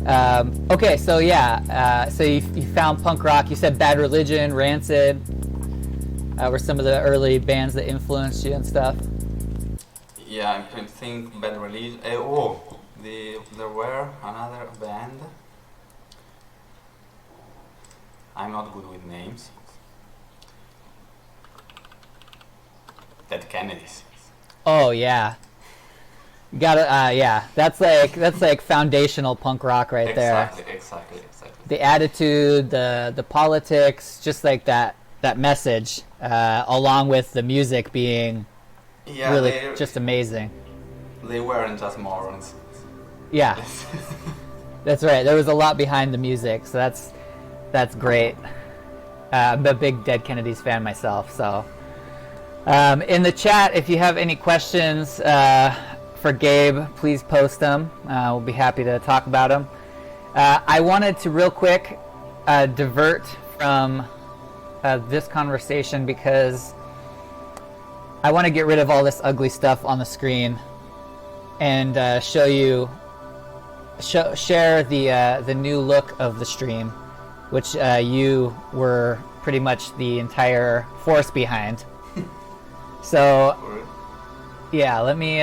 Okay, so yeah, so you found punk rock. You said Bad Religion, Rancid were some of the early bands that influenced you and stuff. Yeah, I'm trying to think. Bad Religion. There were another band. I'm not good with names. Dead Kennedys. Oh yeah, got it. Yeah, that's like foundational punk rock right there. Exactly. The attitude, the politics, just like that message, along with the music being really just amazing. They weren't just morons. Yeah, that's right. There was a lot behind the music, so that's great. I'm a big Dead Kennedys fan myself, so. In the chat, if you have any questions for Gabe, please post them. We'll be happy to talk about them. I wanted to real quick divert from this conversation because I want to get rid of all this ugly stuff on the screen and share the new look of the stream, which you were pretty much the entire force behind. So, yeah, let me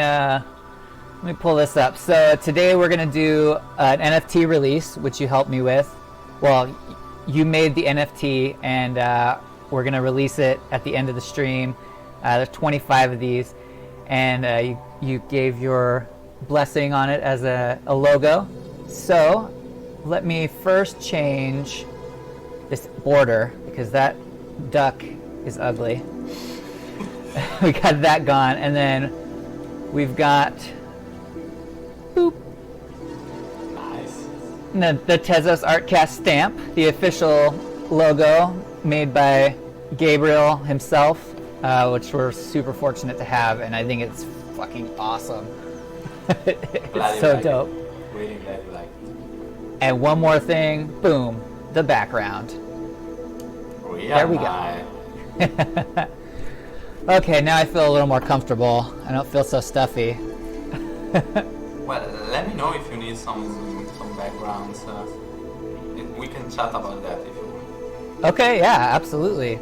pull this up. So today we're gonna do an NFT release, which you helped me with. Well, you made the NFT, and we're gonna release it at the end of the stream. There's 25 of these, and you gave your blessing on it as a logo. So let me first change this border because that duck is ugly. We got that gone, and then we've got boop. Nice. The tezos-artcast stamp, the official logo made by Gabriel himself, which we're super fortunate to have, and I think it's fucking awesome. It's so dope. Really glad you like it. And one more thing, boom, the background. There we go. Okay, now I feel a little more comfortable. I don't feel so stuffy. Well, let me know if you need some backgrounds. We can chat about that if you want. Okay, yeah, absolutely.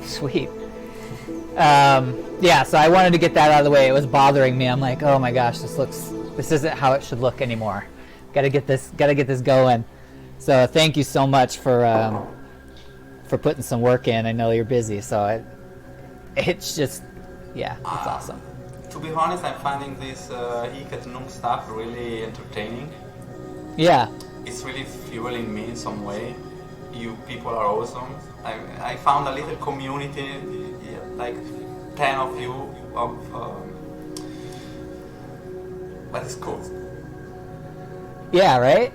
Sweet. Yeah, so I wanted to get that out of the way. It was bothering me. I'm like, oh my gosh, this isn't how it should look anymore. Gotta get this going. So thank you so much for putting some work in. I know you're busy, so it's just, yeah, it's awesome. To be honest, I'm finding this Hiket Nung stuff really entertaining. Yeah. It's really fueling me in some way. You people are awesome. I found a little community, like 10 of you, but it's cool. Yeah, right?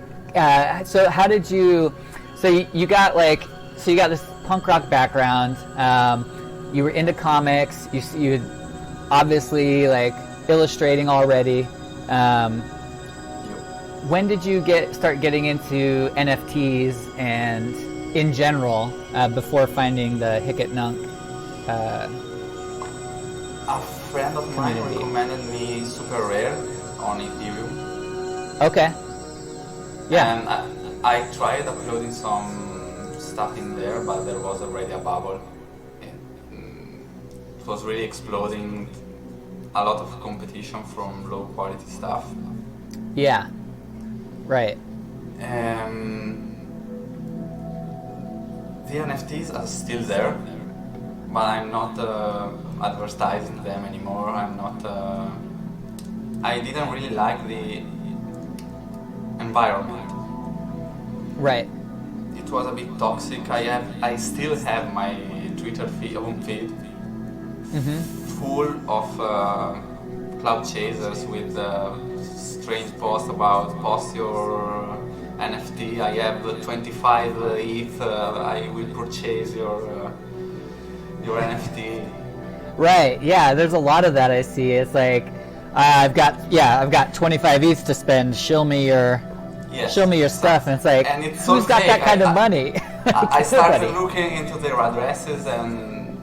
So how did you, you got this punk rock background, you were into comics, you obviously like illustrating already. When did you start getting into NFTs and in general before finding the Hiket Nunk? A friend of mine recommended me Super Rare on Ethereum. Okay. Yeah. And I tried uploading some stuff in there, but there was already a bubble. It was really exploding. A lot of competition from low quality stuff. Yeah. Right. The NFTs are still there, but I'm not advertising them anymore. I didn't really like the environment. Right. It was a bit toxic. I still have my Twitter feed full of cloud chasers with strange posts about post your NFT. I have 25 ETH. I will purchase your NFT. Right. Yeah. There's a lot of that I see. It's like I've got 25 ETH to spend. Show me your stuff, and it's like, and it's who's so got fake. that kind of money? I started looking into their addresses, and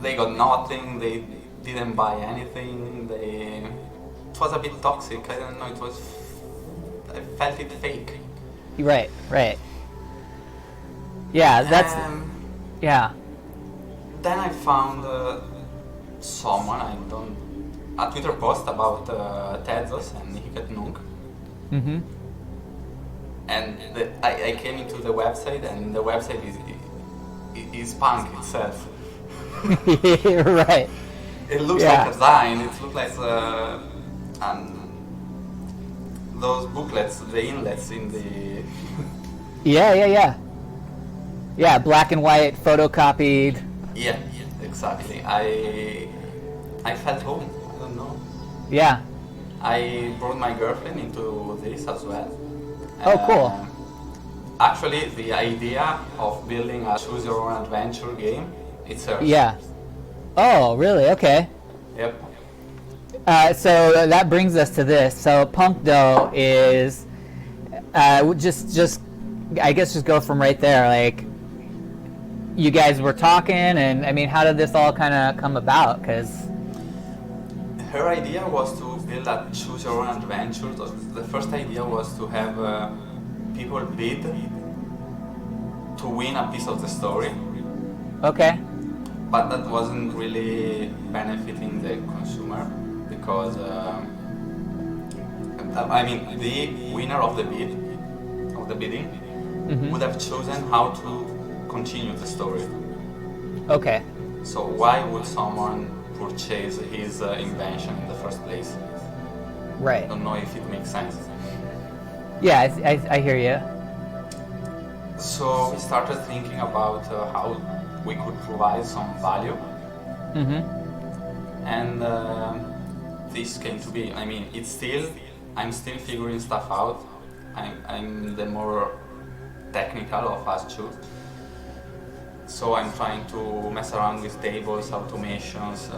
they got nothing. They didn't buy anything. It was a bit toxic. I don't know. I felt it fake. Right, right. Yeah, that's yeah. Then I found someone a Twitter post about Tezos and Nunk. Mm-hmm. And I came into the website, and the website is punk itself. Right. It looks like a design. It looks like those booklets, the inlets in the. Yeah, black and white, photocopied. Yeah, exactly. I felt home. I don't know. Yeah. I brought my girlfriend into this as well. Oh, cool. Actually, the idea of building a choose your own adventure game, it's hers. Yeah. Oh, really? Okay. Yep. So that brings us to this. So PunkDoe is just I guess just go from right there. Like, you guys were talking, and I mean, how did this all kind of come about? Because her idea was to build a choose your own adventure. The first idea was to have people bid to win a piece of the story. Okay. But that wasn't really benefiting the consumer, because I mean, the winner of the bidding, Mm-hmm. would have chosen how to continue the story. Okay. So why would someone purchase his invention in the first place? Right. I don't know if it makes sense. Yeah, I hear you. So we started thinking about how we could provide some value. Mm-hmm. And this came to be. I mean, I'm still figuring stuff out. I'm the more technical of us two. So I'm trying to mess around with tables, automations,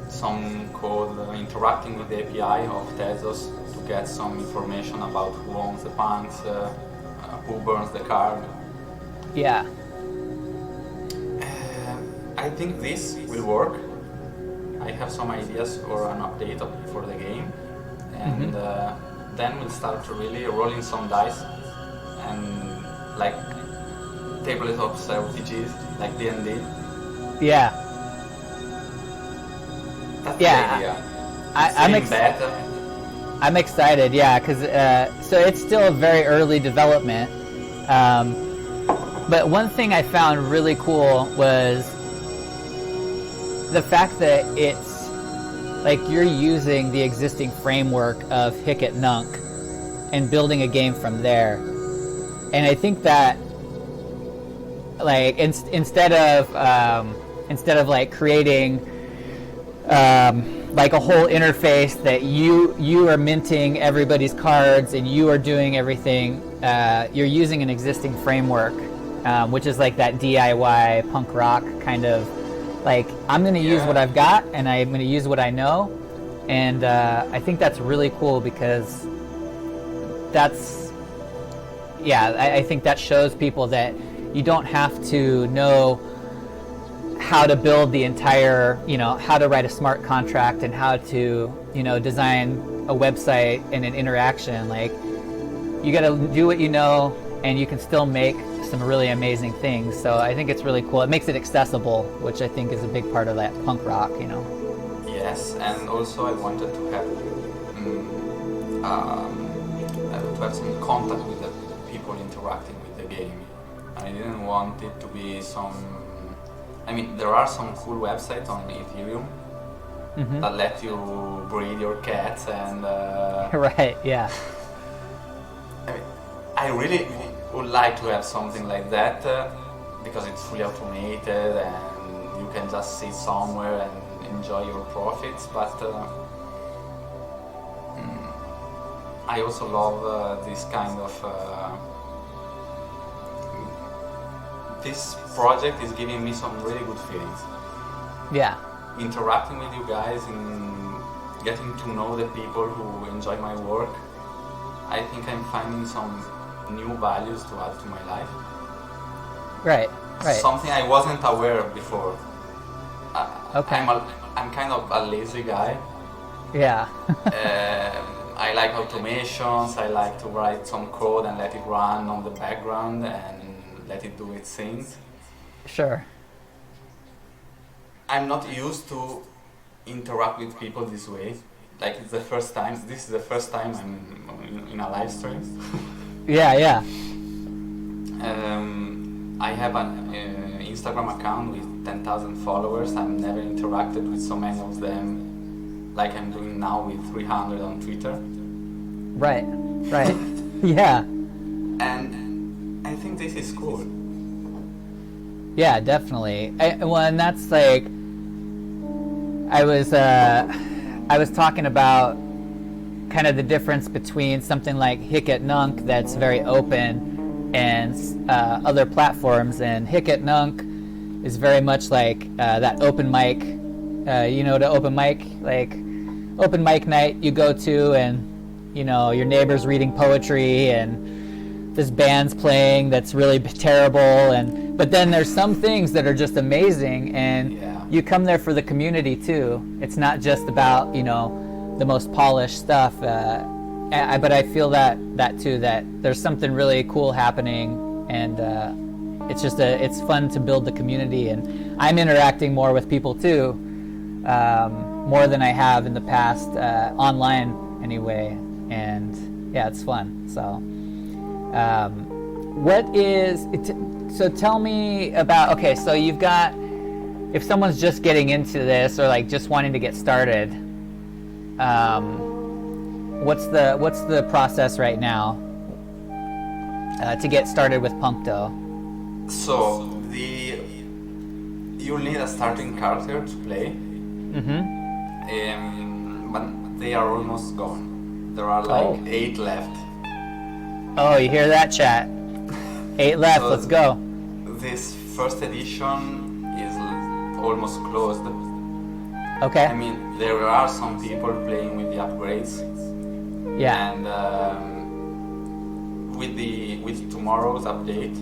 some code, interacting with the API of Tezos to get some information about who owns the punks, who burns the card. Yeah. I think this will work. I have some ideas for an update for the game, and then we'll start to really rolling some dice and like tabletop RPGs, like D&D. Yeah. That's Yeah, the idea. I'm excited, yeah, because so it's still a very early development. But one thing I found really cool was the fact that it's like you're using the existing framework of Hicket Nunk and building a game from there. And I think that like instead of like creating like a whole interface that you are minting everybody's cards and you are doing everything, you're using an existing framework, which is like that DIY punk rock kind of like, I'm going to use what I've got and I'm going to use what I know. And I think that's really cool because I think that shows people that you don't have to know how to build the entire, how to write a smart contract and how to, design a website and an interaction. Like, you got to do what you know, and you can still make some really amazing things. So I think it's really cool. It makes it accessible, which I think is a big part of that punk rock, Yes, and also I wanted to have some contact with the people interacting with the game. I didn't want it to be there are some cool websites on Ethereum that let you breed your cats and right, yeah. I really would like to have something like that because it's fully automated and you can just sit somewhere and enjoy your profits, but I also love this kind of this project is giving me some really good feelings. Yeah. Interacting with you guys and getting to know the people who enjoy my work, I think I'm finding some new values to add to my life. Right. Something I wasn't aware of before. Okay. I'm kind of a lazy guy. Yeah. I like automations. I like to write some code and let it run on the background and let it do its things. Sure. I'm not used to interact with people this way. Like it's the first time. This is the first time I'm in a live stream. Yeah. I have an Instagram account with 10,000 followers. I've never interacted with so many of them like I'm doing now with 300 on Twitter. Right. Yeah. And I think this is cool. Yeah, definitely. And that's like, I was talking about kind of the difference between something like Hic et Nunc that's very open and other platforms, and Hic et Nunc is very much like that open mic, the open mic, like open mic night you go to, and your neighbor's reading poetry and this band's playing that's really terrible, but then there's some things that are just amazing, and you come there for the community too. It's not just about the most polished stuff, but I feel that too, that there's something really cool happening, and it's fun to build the community, and I'm interacting more with people too, more than I have in the past, online anyway, and yeah, it's fun. So so tell me about, okay, so you've got, if someone's just getting into this or like just wanting to get started, what's the process right now to get started with PunkDoe? So you'll need a starting character to play. But they are almost gone. There are like 8 left. Oh, you hear that, chat? 8 left. So let's go. This first edition is almost closed. Okay. I mean, there are some people playing with the upgrades. Yeah. And with tomorrow's update,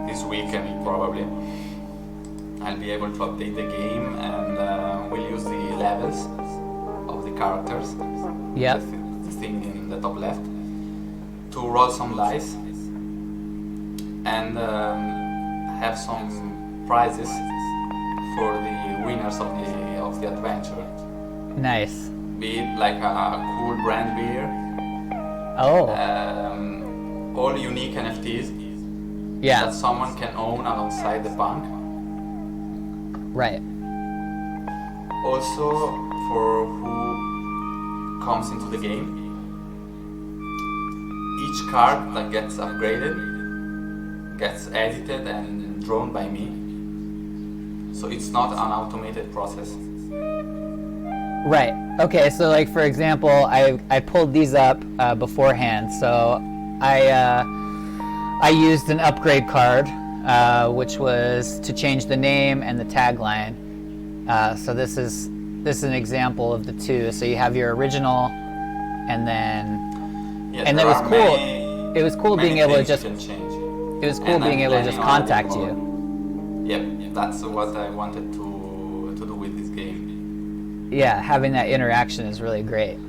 this weekend probably, I'll be able to update the game, and we'll use the levels of the characters. Yeah. The thing in the top left, to roll some dice and have some prizes for the winners of the adventure. Nice. Be it like a cool brand beer. Oh. All unique NFTs. Yeah. That someone can own alongside the punk. Right. Also, for who comes into the game, each card that gets upgraded gets edited and drawn by me. So it's not an automated process. Right. Okay. So, like for example, I pulled these up beforehand. So I used an upgrade card, which was to change the name and the tagline. So this is an example of the two. So you have your original, and then and it was cool. It was cool being able to just. It was cool being able to just contact you. Yep, that's what I wanted to do with this game. Yeah, having that interaction is really great.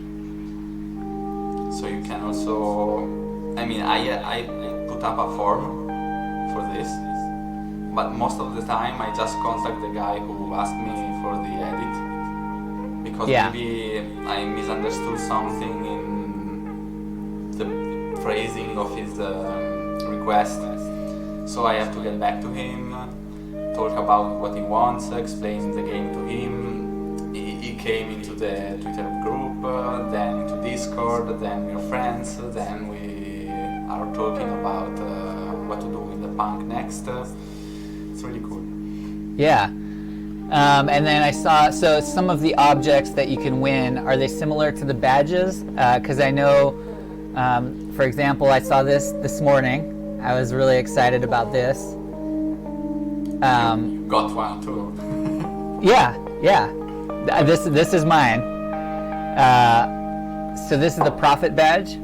So you can also, I mean, I put up a form for this, but most of the time I just contact the guy who asked me for the edit, because maybe I misunderstood something in the phrasing of his request. So I have to get back to him, talk about what he wants, explain the game to him. He came into the Twitter group, then into Discord, then we're friends, then we are talking about what to do with the punk next. It's really cool. Yeah. And then I saw, so some of the objects that you can win, are they similar to the badges? Because I know, for example, I saw this morning. I was really excited about this. Got one too. Yeah. This is mine. So this is the Prophet badge,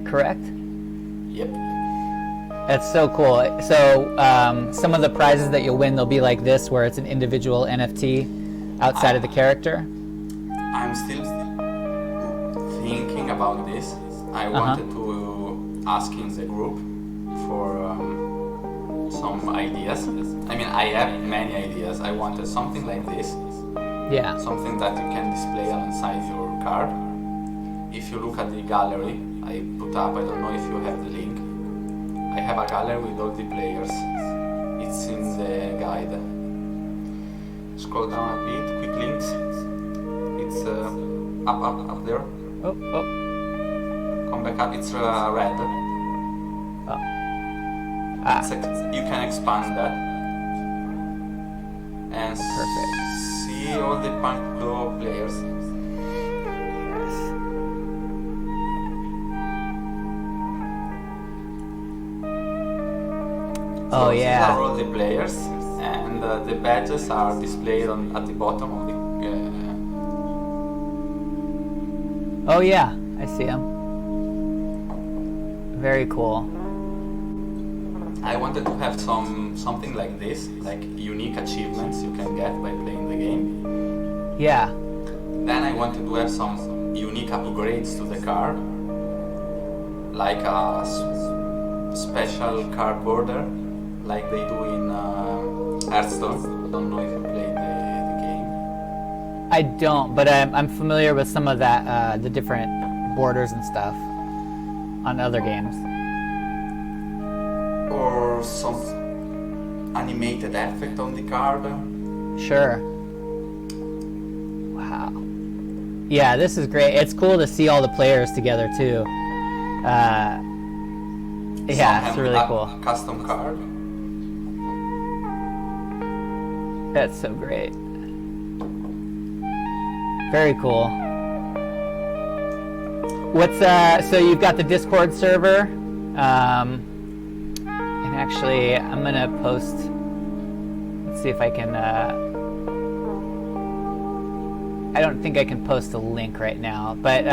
correct? Yep. That's so cool. So some of the prizes that you'll win, they'll be like this, where it's an individual NFT outside of the character. I'm still thinking about this. I wanted to ask in the group for some ideas. I mean, I have many ideas. I wanted something like this. Yeah. Something that you can display alongside your card. If you look at the gallery I put up, I don't know if you have the link. I have a gallery with all the players. It's in the guide. Scroll down a bit, quick links. It's up there. Oh. Come back up, it's red. Oh. You can expand that. And Perfect. see all the PunkDoe players. Yes. So yeah. these are all the players, and the badges are displayed at the bottom of the. Oh yeah, I see them. Very cool. I wanted to have something like this, like unique achievements you can get by playing the game. Yeah. Then I wanted to have some unique upgrades to the card, like a special card border, like they do in Hearthstone. I don't know if you played the game. I don't, but I'm familiar with some of that, the different borders and stuff on other games. Or some animated effect on the card. Sure. Wow. Yeah, this is great. It's cool to see all the players together too. Yeah, it's really cool. Custom card. That's so great. Very cool. What's so you've got the Discord server, and actually I'm gonna post. Let's see if I can. I don't think I can post a link right now, but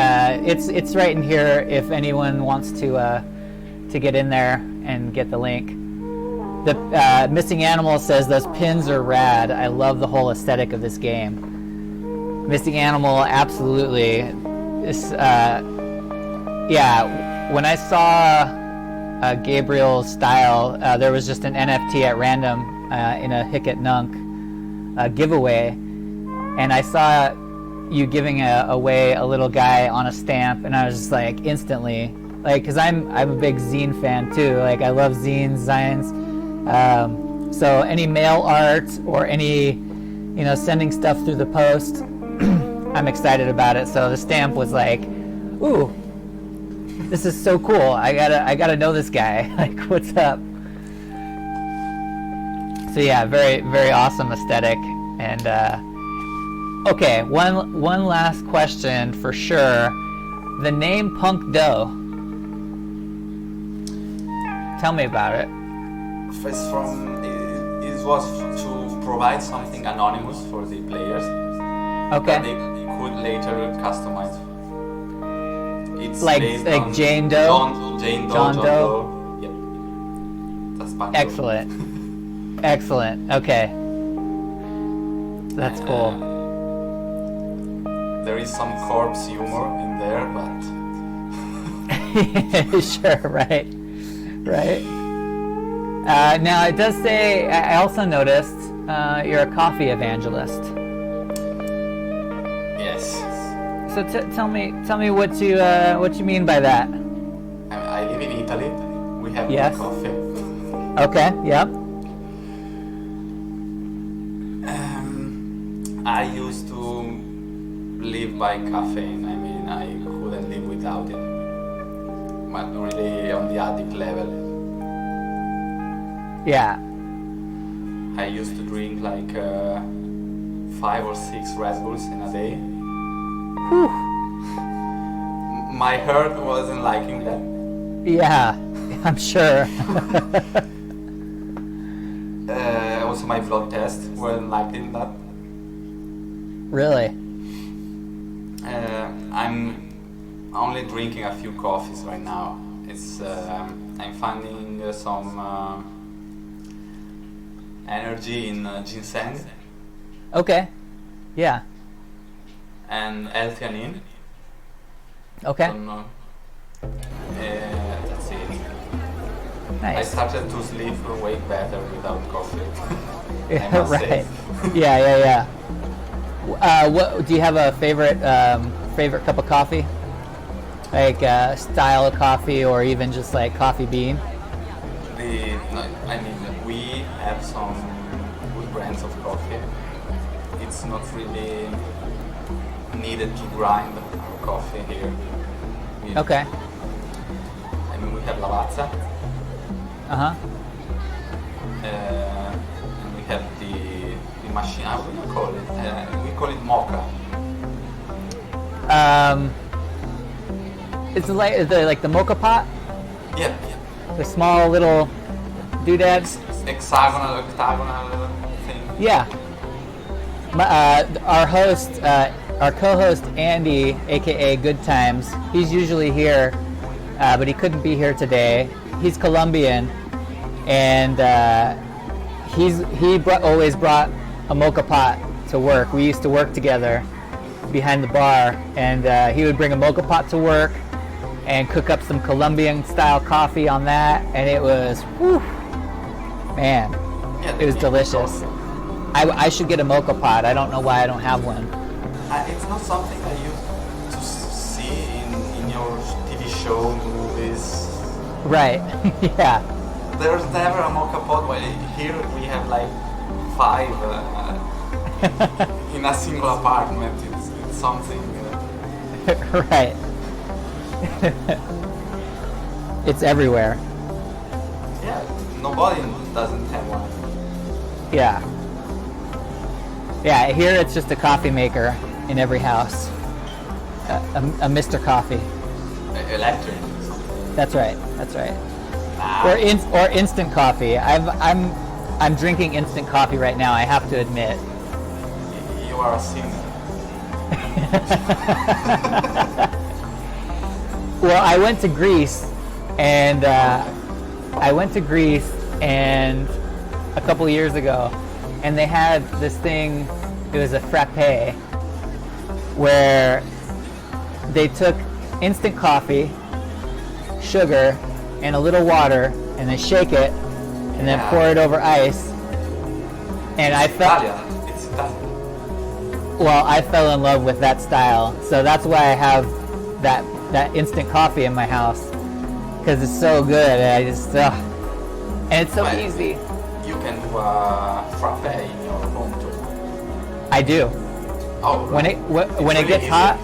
it's right in here if anyone wants to get in there and get the link. The Missing Animal says those pins are rad. I love the whole aesthetic of this game. Missing Animal, absolutely. This, yeah, when I saw Gabriel's style, there was just an NFT at random in a Hicket Nunk giveaway, and I saw you giving away a little guy on a stamp, and I was just like instantly, like, because I'm a big zine fan too. Like, I love zines. So any mail art or any, sending stuff through the post, I'm excited about it. So the stamp was like, ooh, this is so cool. I gotta know this guy. Like, what's up? So yeah, very, very awesome aesthetic. And okay, one last question for sure. The name PunkDoe. Tell me about it. It was to provide something anonymous for the players. Okay. That they could later customize. It's like based Jane Doe. John Doe. Yep. That's PunkDoe. Excellent. Excellent. Okay. That's cool. There is some corpse humor in there, but sure. Right. Now it does say. I also noticed you're a coffee evangelist. Yes. So tell me what you mean by that. I live in Italy. We have Yes. good coffee. Okay. Yep. I used to live by caffeine. I mean, I couldn't live without it. But really on the addict level. Yeah. I used to drink like 5 or 6 Red Bulls in a day. Whew. My heart wasn't liking that. Yeah, I'm sure. Also, my blood test wasn't liking that. Really? I'm only drinking a few coffees right now. It's I'm finding some energy in ginseng. Okay. Yeah. and L-theanine. Okay. Don't know. That's it. I Nice. started to sleep way better without coffee. I Yeah, must right. say. Yeah. What do you have a favorite cup of coffee? Like style of coffee, or even just like coffee bean? I mean, we have some good brands of coffee. It's not really needed to grind our coffee here. Okay. I mean, we have Lavazza. Uh-huh. And we have the machine. How do you call it? We call it mocha. It's like the mocha pot, Yeah. the small little doodads. Hexagonal, octagonal thing. Yeah. Our host, our co-host Andy, aka Good Times, he's usually here, but he couldn't be here today. He's Colombian, and always brought a mocha pot to work. We used to work together behind the bar, and he would bring a mocha pot to work and cook up some Colombian style coffee on that, and it was, whew, man, Yeah, it was delicious. I should get a mocha pot. I don't know why I don't have one. It's not something I used to see in your TV show, movies. Right. Yeah. There's never a mocha pot. While here we have like 5 in a single apartment. It's something. Right. It's everywhere. Yeah, nobody doesn't have one. Yeah. Yeah, here it's just a coffee maker in every house. A Mr. Coffee. Electric. That's right. That's right. Nah. Or instant coffee. I'm drinking instant coffee right now, I have to admit. You are a sinner. Well, I went to Greece, and a couple years ago, and they had this thing. It was a frappe, where they took instant coffee, sugar, and a little water, and they shake it, and then pour it over ice. And I felt. It's Italian. Well, I fell in love with that style, so that's why I have that instant coffee in my house, because it's so good. And and it's so easy. You can do a frappe in your home too. I do. Oh, When right. when it gets hot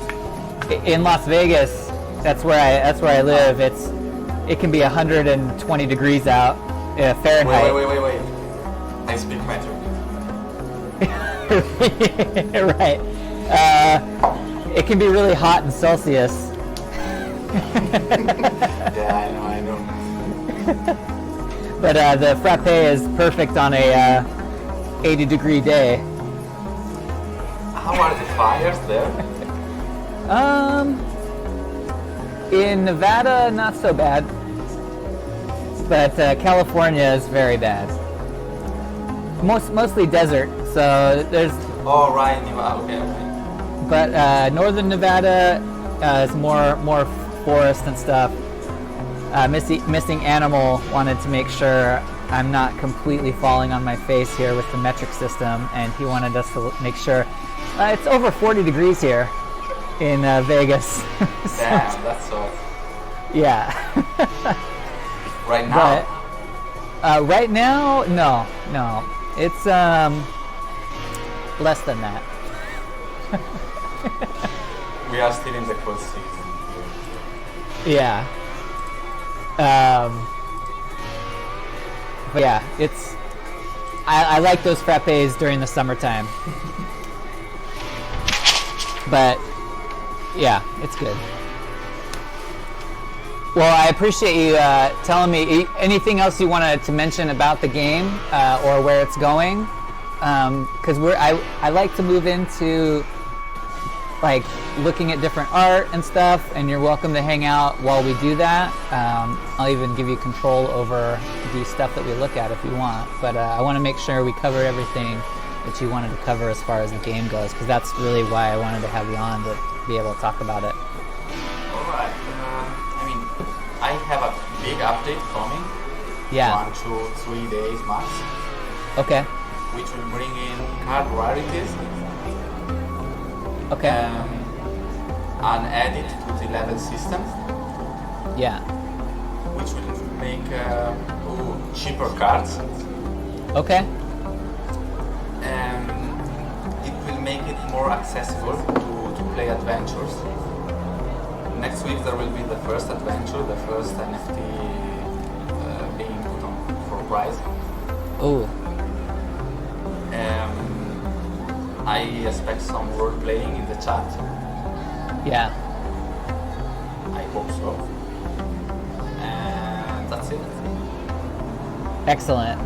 in Las Vegas, that's where I live. It can be 120 degrees out, Fahrenheit. Wait. I speak metric. Right. It can be really hot in Celsius. Yeah, I know. But the frappe is perfect on a 80-degree day. How are the fires there? In Nevada, not so bad. But California is very bad. Mostly desert, so there's. Oh, right. Okay. But northern Nevada is more forest and stuff. Missing Animal wanted to make sure I'm not completely falling on my face here with the metric system, and he wanted us to make sure it's over 40 degrees here in Vegas. Damn, that's so. Yeah. Right now. But right now, no, it's less than that. We are still in the cold season. Yeah. But yeah, it's. I like those frappes during the summertime. But yeah, it's good. Well, I appreciate you telling me anything else you wanted to mention about the game or where it's going, because I like to move into like looking at different art and stuff, and you're welcome to hang out while we do that. I'll even give you control over the stuff that we look at if you want, but I want to make sure we cover everything that you wanted to cover as far as the game goes, because that's really why I wanted to have you on, to be able to talk about it. Alright, I mean, I have a big update coming. Yeah. 1 to 3 days max. Okay. Which will bring in card rarities. Okay. And add it to the level system. Yeah. Which will make cheaper cards. Okay. It will make it more accessible to play adventures. Next week there will be the first adventure, the first NFT being put on for prize. Oh. I expect some role playing in the chat. Yeah. I hope so. And that's it. Excellent.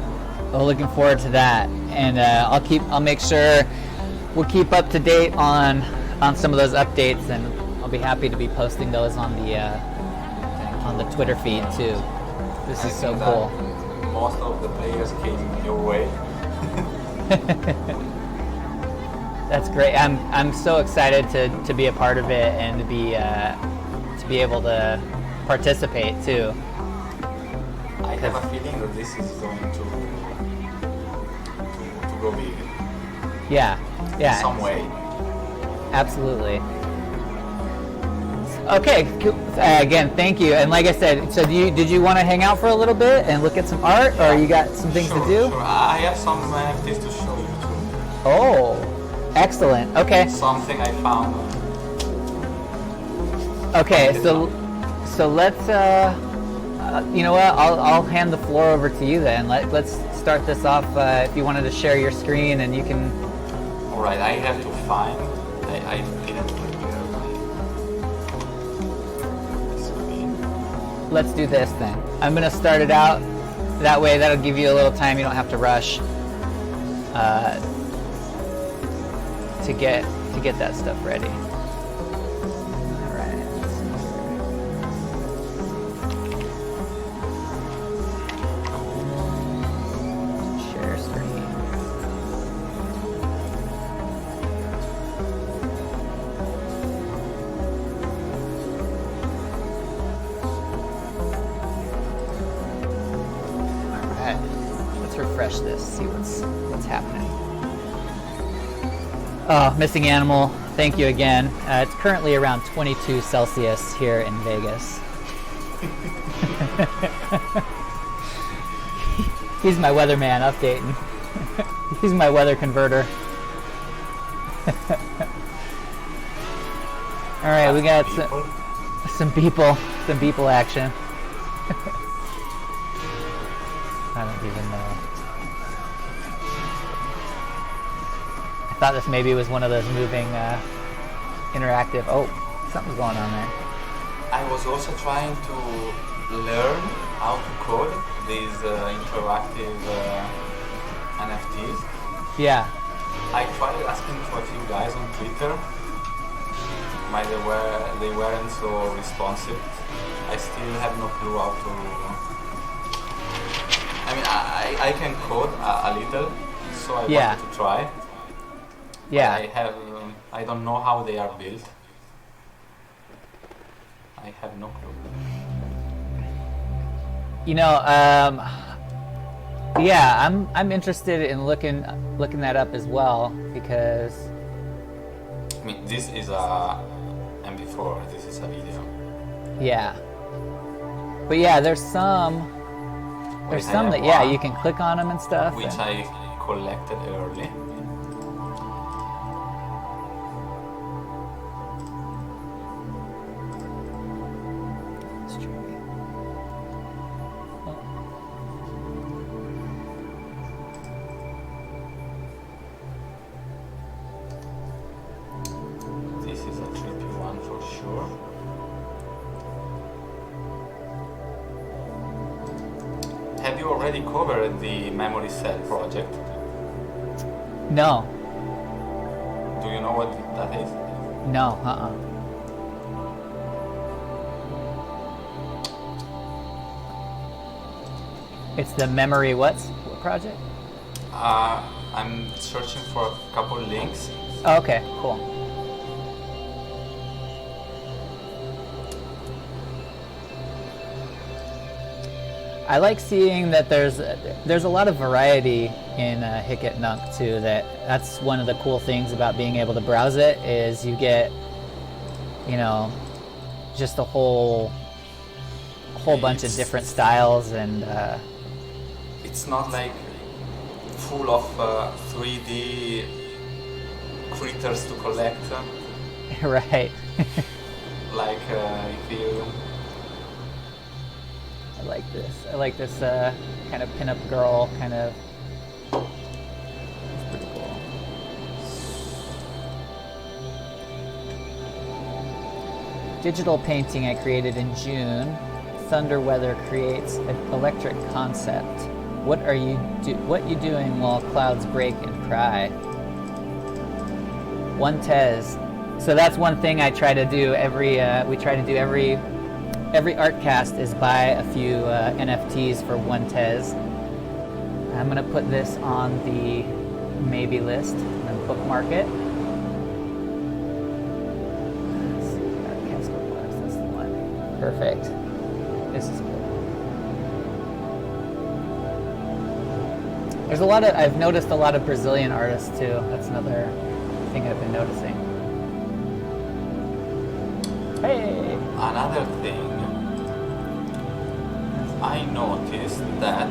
Well, looking forward to that, and I'll make sure we'll keep up to date on some of those updates, and I'll be happy to be posting those on the Twitter feed too. This is so cool. Most of the players came your way. That's great. I'm so excited to be a part of it and to be able to participate too. I have a feeling that this is going to go big. Yeah. In some way. Absolutely. Okay. Again, thank you. And like I said, so did you want to hang out for a little bit and look at some art, or you got some things to do? Sure. I have some NFTs to show you too. Oh, excellent. Okay. Something I found. Okay. So let's. You know what? I'll hand the floor over to you then. Let's start this off. If you wanted to share your screen, and you can. All right. I have to find. I didn't prepare my screen. Let's do this then. I'm gonna start it out. That way, that'll give you a little time. You don't have to rush to get that stuff ready. All right. Share screen. All right. Let's refresh this. See what's happening. Oh, Missing Animal, thank you again. It's currently around 22 Celsius here in Vegas. He's my weatherman updating. He's my weather converter. All right, we got some people action. I don't even know. I thought this maybe was one of those moving, interactive. Oh, something's going on there. I was also trying to learn how to code these interactive NFTs. Yeah. I tried asking for a few guys on Twitter, but they weren't so responsive. I still have no clue how to. I mean, I can code a little, so I wanted to try. Yeah. I don't know how they are built. I have no clue. You know, yeah, I'm interested in looking that up as well, because I mean, this is a MP4. This is a video. Yeah. But yeah, there's some that you can click on them and stuff. Which I collected early. This is a trippy one for sure. Have you already covered the memory cell project? No. Do you know what that is? No, It's the memory what project? I'm searching for a couple links. Oh, okay, cool. I like seeing that there's a lot of variety in Hicket Nunk too. That's one of the cool things about being able to browse it is you get, you know, just a whole bunch of different styles and. It's not like full of 3D critters to collect. Right. Like Ethereum. I like this kind of pinup girl kind of. It's pretty cool. Digital painting I created in June. Thunder weather creates an electric concept. What you doing while clouds break and cry? One tez. So that's one thing I try to do every Artcast is buy a few NFTs for one tez. I'm gonna put this on the maybe list and bookmark it. Let's see, Artcast bookmarks, that's the one. Perfect. This is good. I've noticed a lot of Brazilian artists too. That's another thing I've been noticing. Hey! Another thing, I noticed that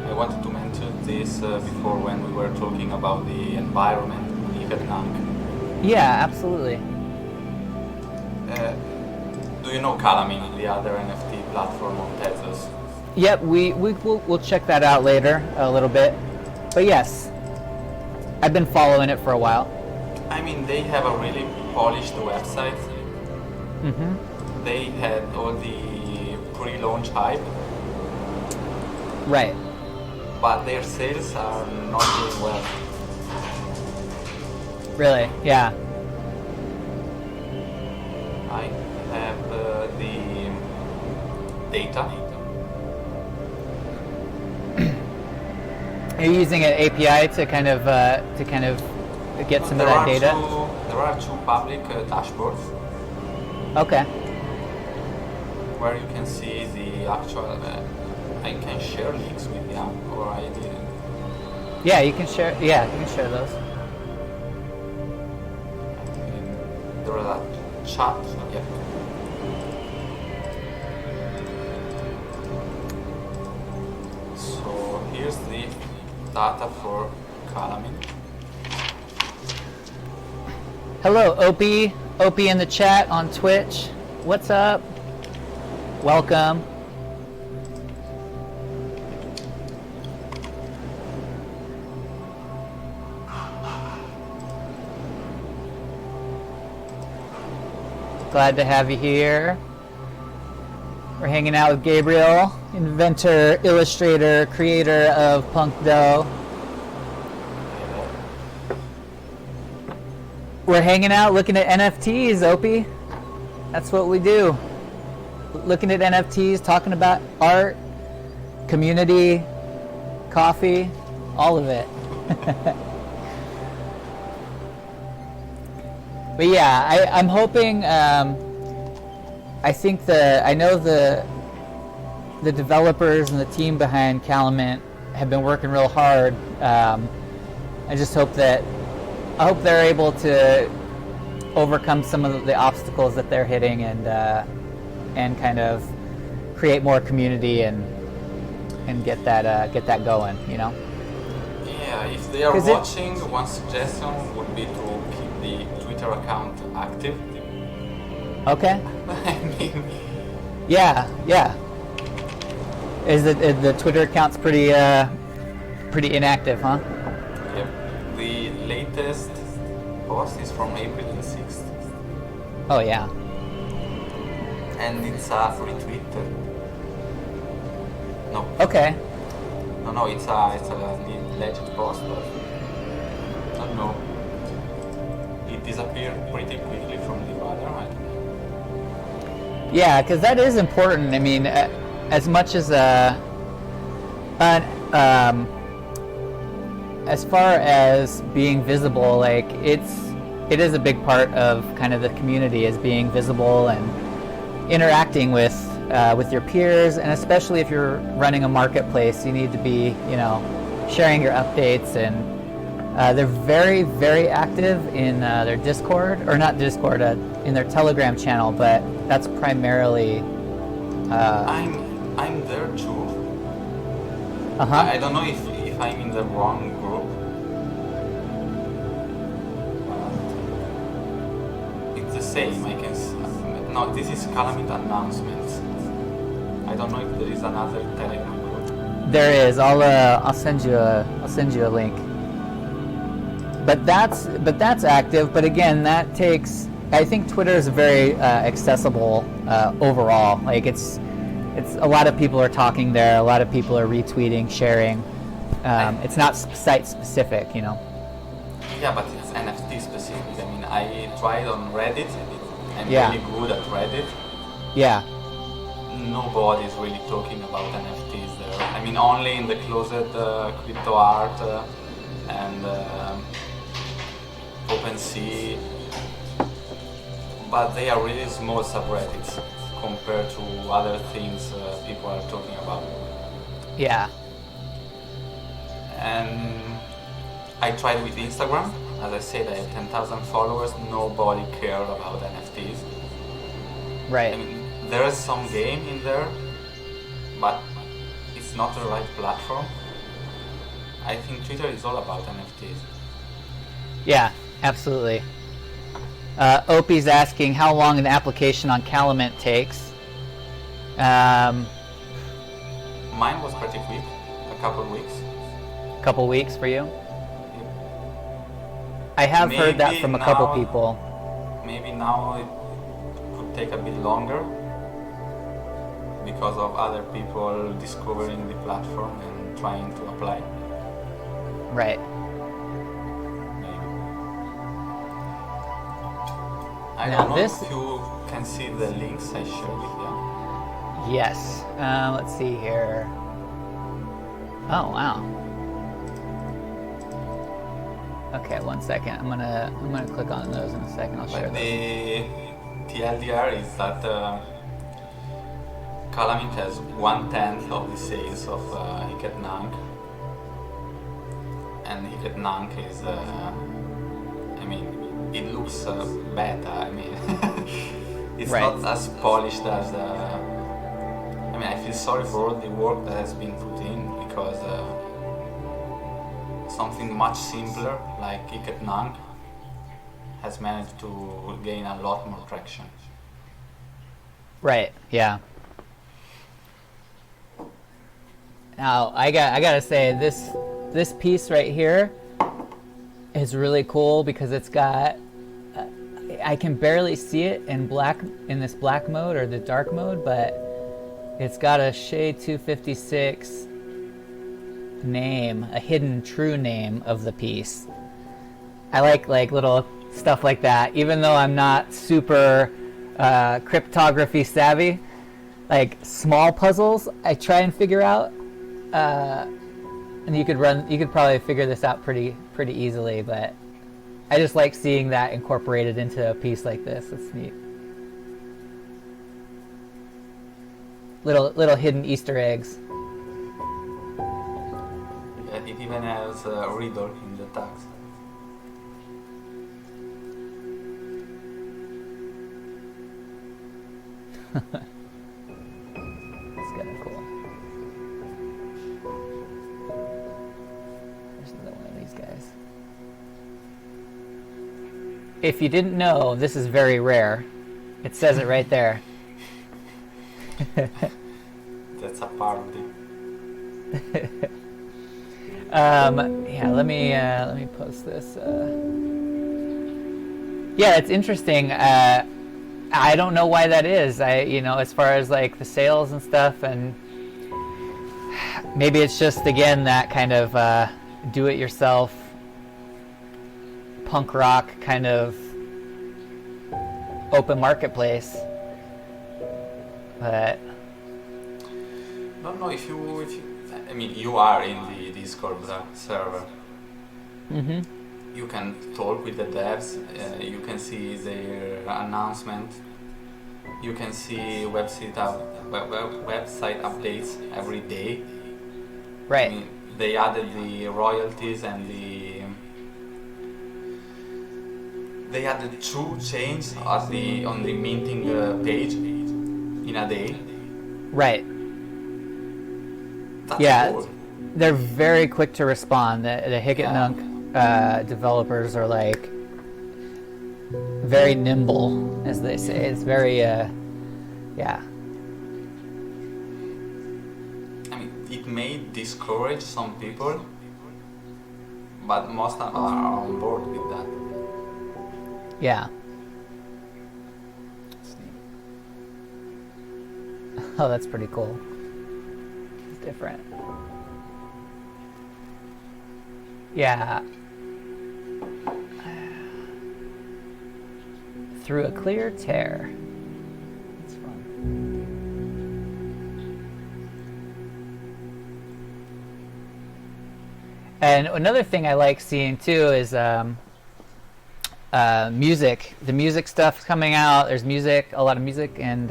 I wanted to mention this before when we were talking about the environment in Vietnam. Yeah, absolutely. Do you know Calamine, the other NFT platform of Tezos? Yep, we'll check that out later a little bit. But yes, I've been following it for a while. I mean, they have a really polished website. Mm-hmm. They had all the pre-launch hype. Right. But their sales are not doing well. Really? Yeah. I have the data. Are you using an API to kind of get some of that data? There are two public dashboards. Okay. Where you can see the actual. I can share links with you, or I didn't. Yeah, you can share. Yeah, you can share those. There is a chat. Yeah. So here's the data for Calamine. Hello, Opie. Opie in the chat on Twitch. What's up? Welcome. Glad to have you here. We're hanging out with Gabriele, inventor, illustrator, creator of PunkDoe. We're hanging out looking at NFTs, Opie. That's what we do. Looking at NFTs, talking about art, community, coffee, all of it. But yeah, I'm hoping. I know the developers and the team behind Calamine have been working real hard. I just hope they're able to overcome some of the obstacles that they're hitting and kind of create more community and get that going, you know. Yeah, if they are watching, one suggestion would be to keep the Twitter account active. Okay. I mean, yeah. Is the Twitter account's pretty inactive, huh? Yep. The latest post is from April the 6th. Oh yeah. And it's a retweet. No. Okay. No, it's a legend post, but I don't know. It disappeared pretty quickly from the radar. I don't know. Yeah, because that is important. I mean, as much as as far as being visible, like it is a big part of kind of the community, is being visible and interacting with your peers, and especially if you're running a marketplace, you need to be, sharing your updates. And they're very, very active in their Discord, or not Discord, in their Telegram channel, but that's primarily. I'm there too. I don't know if I'm in the wrong group. It's the same. No, this is Calamity announcements. I don't know if there is another Telegram group. There is. I'll send you a link. But that's active. But again, that takes. I think Twitter is very accessible overall. Like it's a lot of people are talking there. A lot of people are retweeting, sharing. It's not site specific, Yeah, but it's NFT specific. I mean, I tried on Reddit. I'm Yeah. really good at Reddit. Yeah. Nobody's really talking about NFTs there. I mean, only in the closed crypto art and OpenSea, but they are really small subreddits compared to other things people are talking about. Yeah. And I tried with Instagram. As I said, I have 10,000 followers. Nobody cared about NFTs. Right. I mean, there is some game in there, but it's not the right platform. I think Twitter is all about NFTs. Yeah, absolutely. Opie's asking how long an application on Calumet takes. Mine was pretty quick, a couple of weeks. Couple weeks for you? I have heard that from a couple people. Maybe now it could take a bit longer because of other people discovering the platform and trying to apply. Right. Maybe. I Now don't know this- if you can see the links I shared with you. Yes. Let's see here. Oh wow. Okay, 1 second. I'm gonna click on those in a second. I'll share But those. the LDR is that Calamit has 1/10 of the sales of Hiket Nank, and Hiket Nank is, I mean, it looks better. I mean, it's Right. not as polished as. I mean, I feel sorry for all the work that has been put in because something much simpler like Hiket Nank has managed to gain a lot more traction. Right. Yeah. Now I gotta say this piece right here is really cool because it's got. I can barely see it in this black mode or the dark mode, but it's got a Shade 256 name, a hidden true name of the piece. I like little stuff like that, even though I'm not super cryptography savvy. Like small puzzles, I try and figure out, and you could probably figure this out pretty easily. But I just like seeing that incorporated into a piece like this. It's neat. Little hidden Easter eggs. It even has a reader in the text. It's kind of cool. There's another one of these guys. If you didn't know, this is very rare. It says it right there. That's a parody. Yeah, let me post this. Yeah, it's interesting. I don't know why that is. As far as like the sales and stuff, and maybe it's just again that kind of do-it-yourself punk rock kind of open marketplace. But I don't know if you I mean, you are in the Discord server. Mm-hmm. You can talk with the devs. You can see their announcement. You can see website updates every day. Right. I mean, they added the royalties and they added 2 changes on the minting page in a day. Right. That's Yeah. cool. They're very quick to respond. The Hicketnunk developers are like very nimble, as they say. It's very, yeah. I mean, it may discourage some people, but most are on board with that. Yeah. Oh, that's pretty cool. It's different. Yeah. Through a clear tear. It's fun. And another thing I like seeing too is music. The music stuff coming out. There's music, a lot of music, and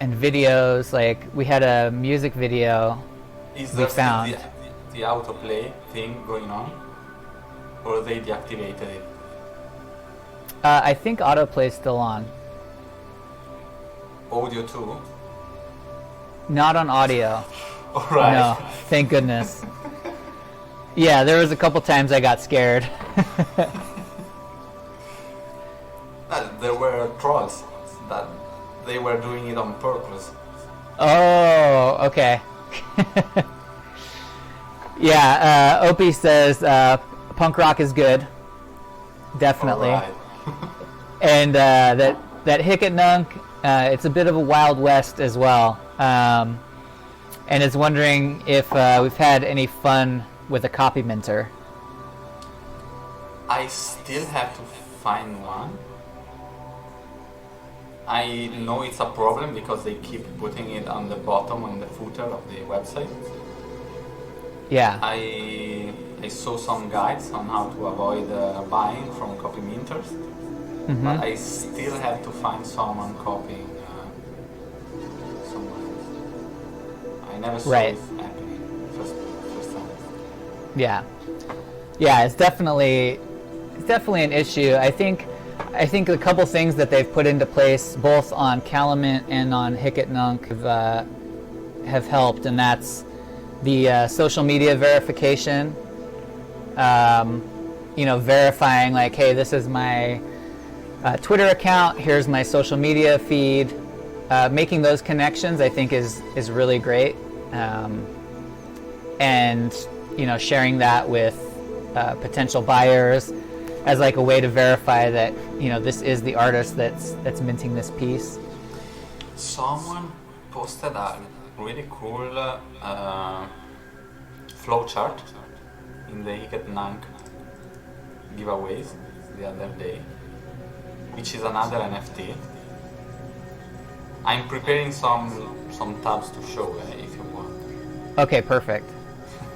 videos. Like we had a music video. Is We there found. still the autoplay thing going on, or they deactivated it? I think autoplay's still on. Audio too. Not on audio. All right. No, thank goodness. Yeah, there was a couple times I got scared. There were trolls that they were doing it on purpose. Oh, okay. Yeah, Opie says punk rock is good, definitely. All right. And that Hicketnunk, it's a bit of a Wild West as well. And is wondering if we've had any fun with a copy minter. I still have to find one. I know it's a problem because they keep putting it on the bottom, on the footer of the website. Yeah. I saw some guides on how to avoid buying from copy minters, but I still have to find someone copying someone. I never saw Right. it happening first time. Yeah, yeah, it's definitely an issue. I think a couple things that they've put into place, both on Calumet and on Hicketnunk, have helped, and that's the social media verification. Verifying like, hey, this is my Twitter account. Here's my social media feed. Making those connections, I think, is really great. And sharing that with potential buyers as like a way to verify that this is the artist that's minting this piece. Someone posted a really cool flowchart in the Hicketnunk giveaways the other day, which is another NFT. I'm preparing some tabs to show if you want. Okay, perfect.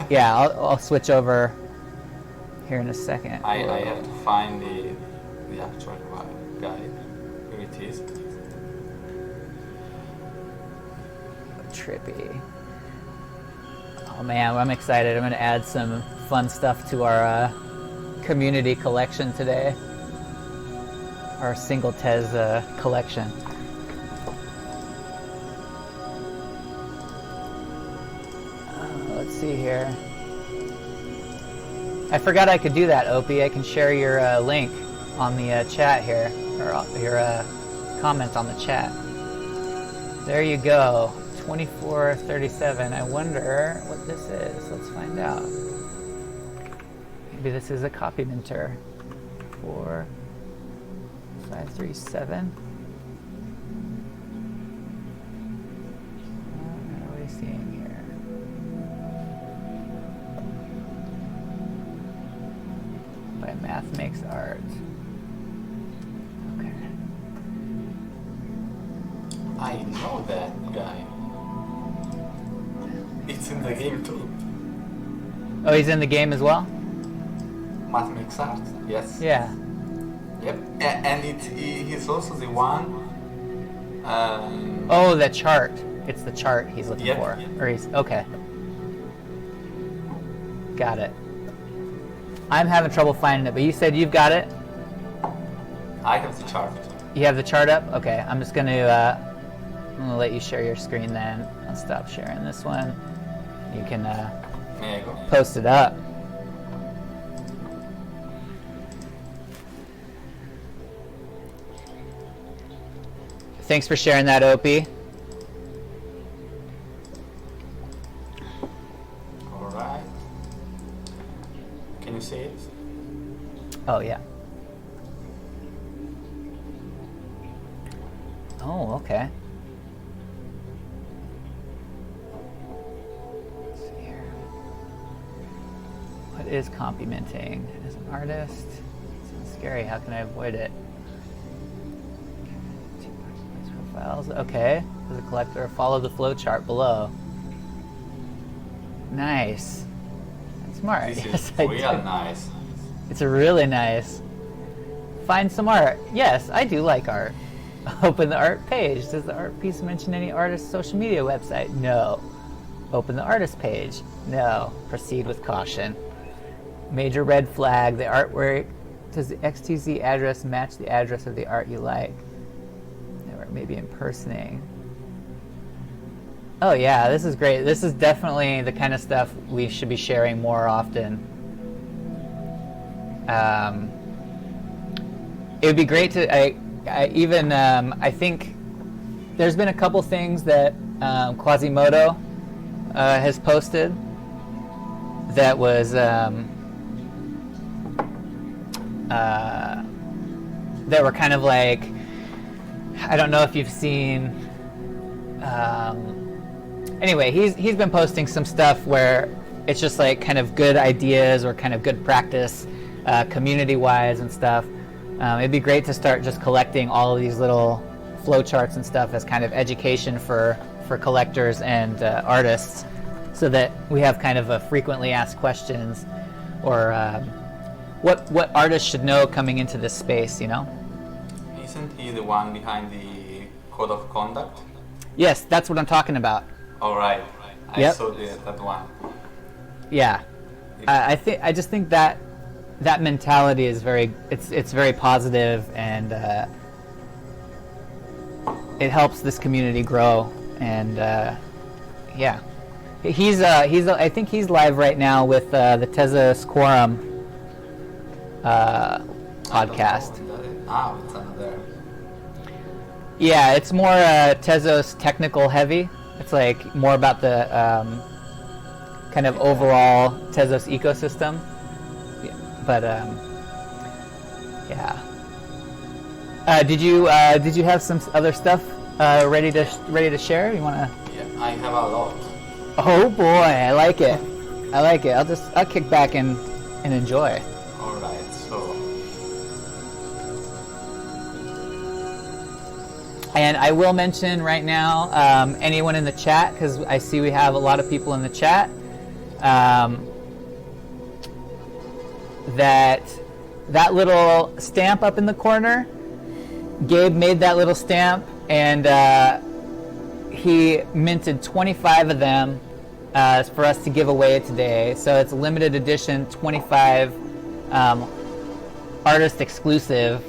Yeah, I'll switch over here in a second. I have to find the actual guide. Here it is. Trippy. Oh man, I'm excited. I'm going to add some fun stuff to our community collection today. Our single Tez collection. Let's see here. I forgot I could do that, Opie. I can share your link on the chat here, or your comment on the chat. There you go. 2437. I wonder what this is. Let's find out. Maybe this is a copy minter. 4537. What are we seeing here? By Math Makes Art. Okay. I know that guy. It's in the game too. Oh, he's in the game as well? Math makes art, yes. Yeah. Yep, and he's also the one. Oh, the chart. It's the chart he's looking Yep. for. Or he's okay. Got it. I'm having trouble finding it, but you said you've got it. I have the chart. You have the chart up? Okay, I'm just gonna I'm gonna let you share your screen then. I'll stop sharing this one. You can May I go? post it up. Thanks for sharing that, Opie. Alright. Can you see it? Oh, yeah. Oh, okay. Let's see here. What is complimenting? As an artist, it's scary. How can I avoid it? Profiles. Okay. As a collector, follow the flow chart below. Nice. That's smart. This Yes, is I real do. nice. It's really nice. Find some art. Yes, I do like art. Open the art page. Does the art piece mention any artist's social media website? No. Open the artist page. No. Proceed with caution. Major red flag. The artwork. Does the XTZ address match the address of the art you like? Or maybe impersonating. Oh yeah, this is great. This is definitely the kind of stuff we should be sharing more often. It would be great to. I think there's been a couple things that Quasimodo has posted that was that were kind of like, I don't know if you've seen. Anyway, he's been posting some stuff where it's just like kind of good ideas or kind of good practice, community-wise and stuff. It'd be great to start just collecting all of these little flowcharts and stuff as kind of education for collectors and artists, so that we have kind of a frequently asked questions, or what artists should know coming into this space, you know? Isn't he the one behind the code of conduct? Yes, that's what I'm talking about. All right. I Yep. saw that one. Yeah, I just think that mentality is it's very positive, and it helps this community grow. And yeah, I think he's live right now with the Tezos Quorum podcast. It's another. Yeah, it's more Tezos technical heavy. It's like more about the kind of overall Tezos ecosystem. Yeah, but yeah. Did you have some other stuff ready to share? You wanna? Yeah, I have a lot. Oh boy, I like it. I like it. I'll kick back and enjoy. All right, so. And I will mention right now, anyone in the chat, because I see we have a lot of people in the chat, that little stamp up in the corner, Gabe made that little stamp, and he minted 25 of them for us to give away today. So it's a limited edition, 25 artist exclusive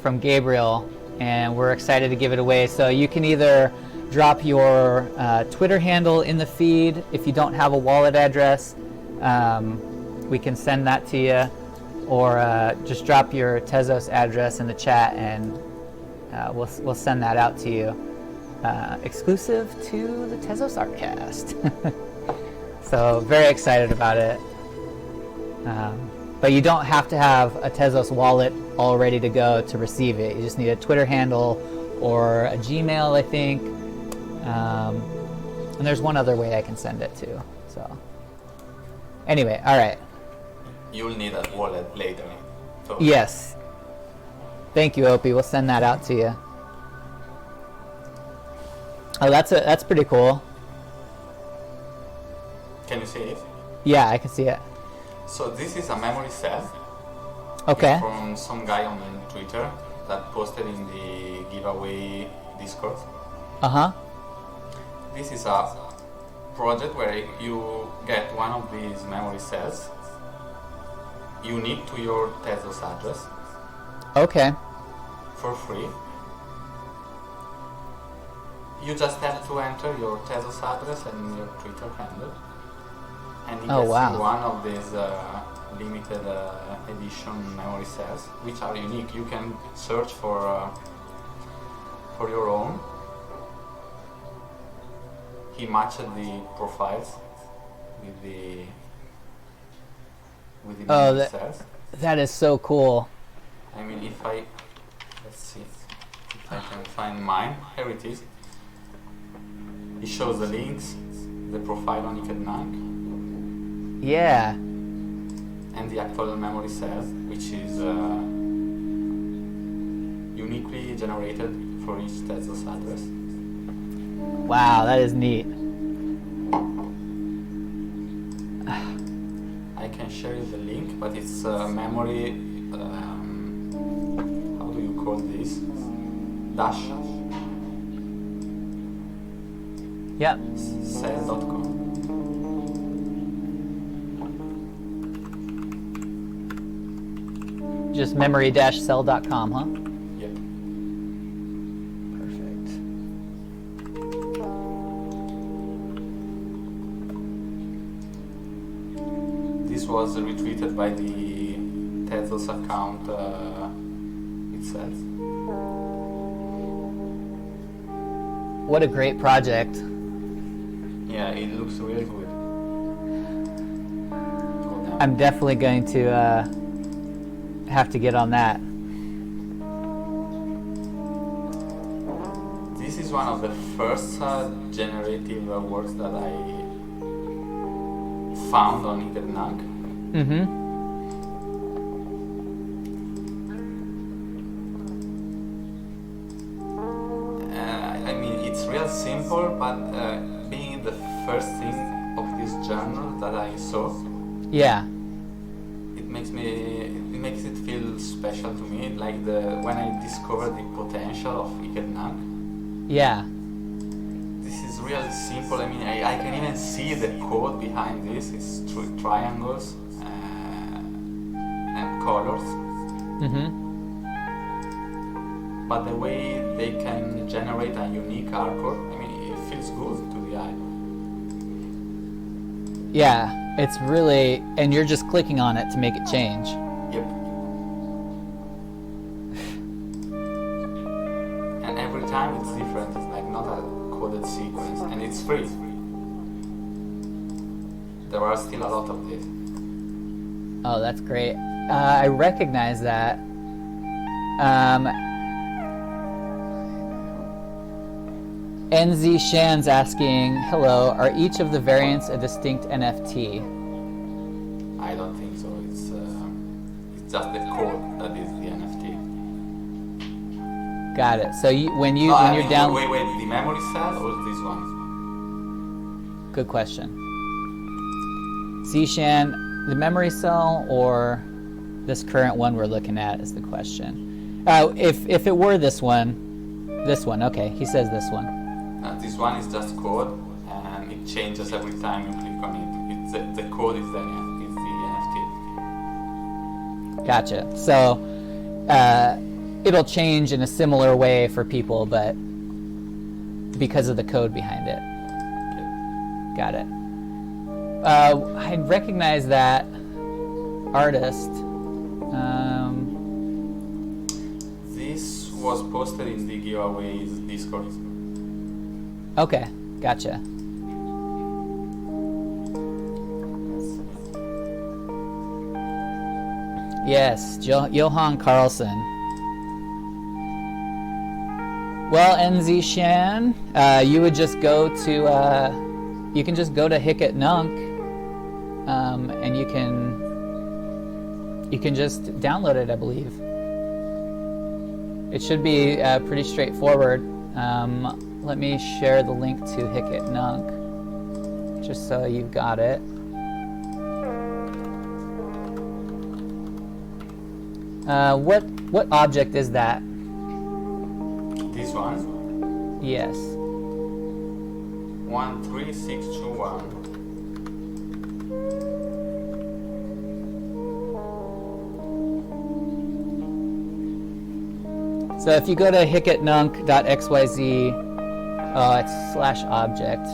from Gabriel, and we're excited to give it away. So you can either drop your Twitter handle in the feed. If you don't have a wallet address, we can send that to you, or just drop your Tezos address in the chat, and we'll send that out to you, exclusive to the tezos-artcast. So very excited about it. But you don't have to have a Tezos wallet all ready to go to receive it. You just need a Twitter handle or a Gmail, I think. And there's one other way I can send it to. So anyway, all right. You'll need a wallet later. So. Yes. Thank you, Opie. We'll send that out to you. Oh, that's pretty cool. Can you see it? Yeah, I can see it. So this is a memory cell. Okay. From some guy on Twitter that posted in the giveaway Discord. Uh-huh. This is a project where you get one of these memory cells unique to your Tezos address. Okay. For free. You just have to enter your Tezos address and your Twitter handle, and you get one of these limited edition memory cells, which are unique. You can search for your own. He matched the profiles with the memory cells. That is so cool. I mean, let's see if I can find mine. Here it is. It shows the links, the profile on illustrator. Yeah. And the actual memory cell, which is uniquely generated for each Tezos address. Wow, that is neat. I can share you the link, but it's memory. How do you call this? Dash. Yep. Cell.com. Just memory-cell.com, huh? Yep. Perfect. This was retweeted by the Tezos account itself. What a great project. Yeah, it looks really good. I'm definitely going to have to get on that. This is one of the first generative works that I found on illustrator. Mm-hmm. I mean, it's real simple, but being the first thing of this journal that I saw, yeah, it makes it feel special to me. Like when I discovered the potential of illustrator. yeah, This is real simple. I mean, I can even see the code behind this. It's triangles and colors. mm-hmm. But the way they can generate a unique artwork, I mean, it feels good to the eye. Yeah, it's really, and you're just clicking on it to make it change. Yep. And every time it's different. It's like not a coded sequence, and it's free. There are still a lot of this. Oh, that's great. I recognize that. NZ Shan's asking, hello, are each of the variants a distinct NFT? I don't think so. It's just the code that is the NFT. Got it. So when you're down. Wait, the memory cell or this one? Good question. Zishan, the memory cell or this current one we're looking at is the question. If it were this one, okay, he says this one. This one is just code, and it changes every time you click on it. The code is the NFT. Gotcha. So it'll change in a similar way for people, but because of the code behind it. Okay. Got it. I recognize that artist. This was posted in the giveaways Discord. Okay, gotcha. Yes, Johan Carlson. Well, NZ Shan, you would just go to, you can just go to Hicket Nunk, and you can just download it, I believe. It should be pretty straightforward. Let me share the link to Hicket Nunk, just so you've got it. What object is that? This one? Yes. 13621. So if you go to hicketnunk.xyz, it's /object.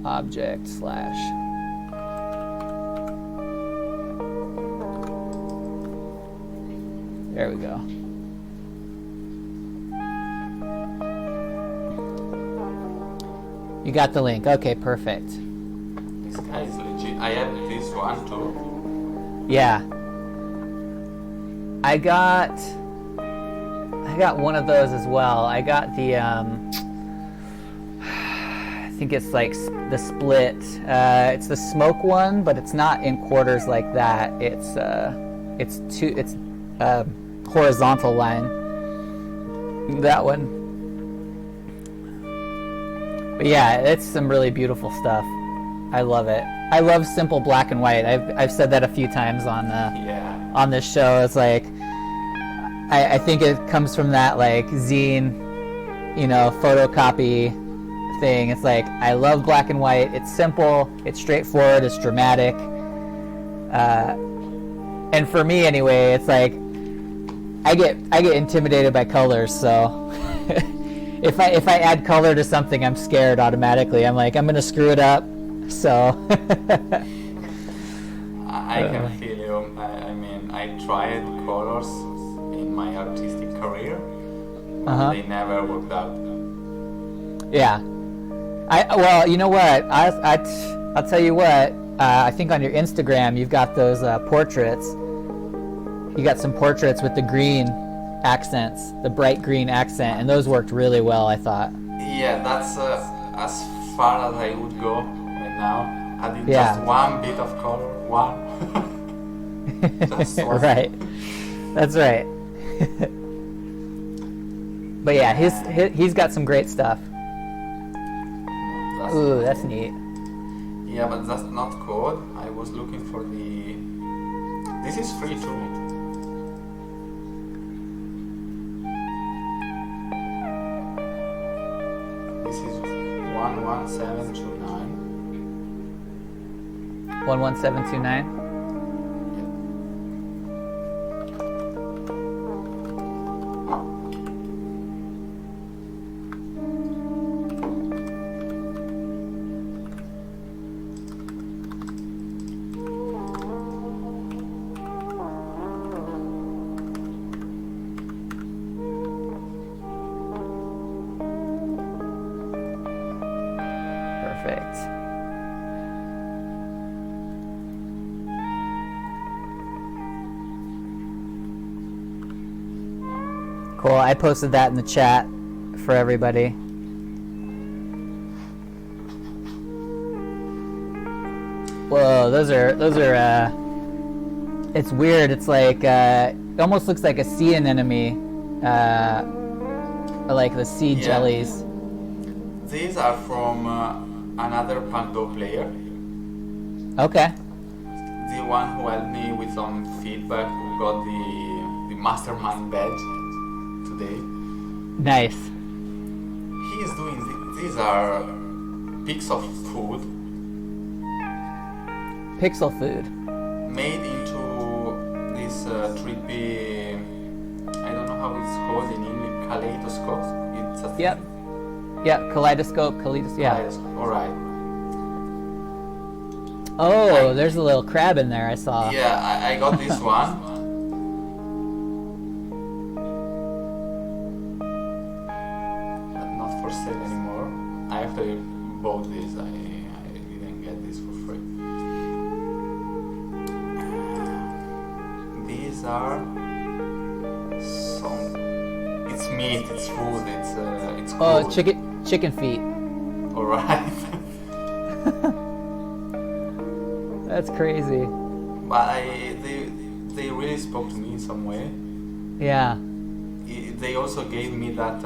Object / There we go. You got the link. Okay, perfect. This guy is legit. I have this one too. Yeah. I got one of those as well. I got the I think it's like the split. It's the smoke one, but it's not in quarters like that. It's horizontal line. That one. But yeah, it's some really beautiful stuff. I love it. I love simple black and white. I've said that a few times on this show. It's like I think it comes from that like zine, photocopy thing. It's like I love black and white. It's simple. It's straightforward. It's dramatic. And for me anyway, it's like I get intimidated by colors. So if I add color to something, I'm scared automatically. I'm like I'm gonna screw it up. So I can feel you. I mean, I tried colors in my artistic career. They never worked out. Yeah. Well, you know what? I'll tell you what. I think on your Instagram you've got those portraits. You got some portraits with the green accents, the bright green accent, and those worked really well, I thought. Yeah, that's as far as I would go right now. I did just one bit of color, one. Just one. Right. That's right. But yeah, he's got some great stuff. Ooh, that's neat. Yeah, but that's not code. I was looking for the... This is free too. This is 11729. 11729? Perfect. Cool. I posted that in the chat for everybody. Whoa, those are it's weird. It's like it almost looks like a sea anemone, or like the sea jellies. These are from another PunkDoe player. Okay. The one who helped me with some feedback, who got the mastermind badge today. Nice. He is doing these are pics of food. Pixel food. Made into this trippy, I don't know how it's called in English, kaleidoscope. It's a thing. Yep. Yeah, kaleidoscope. Yeah. Kaleidoscope. All right. Oh, there's a little crab in there I saw. Yeah, I got this one. But not for sale anymore. I actually bought this. I didn't get this for free. These are some. It's meat. It's food. It's cool. Oh, chicken feet. All right. That's crazy. But they really spoke to me in some way. Yeah. They also gave me that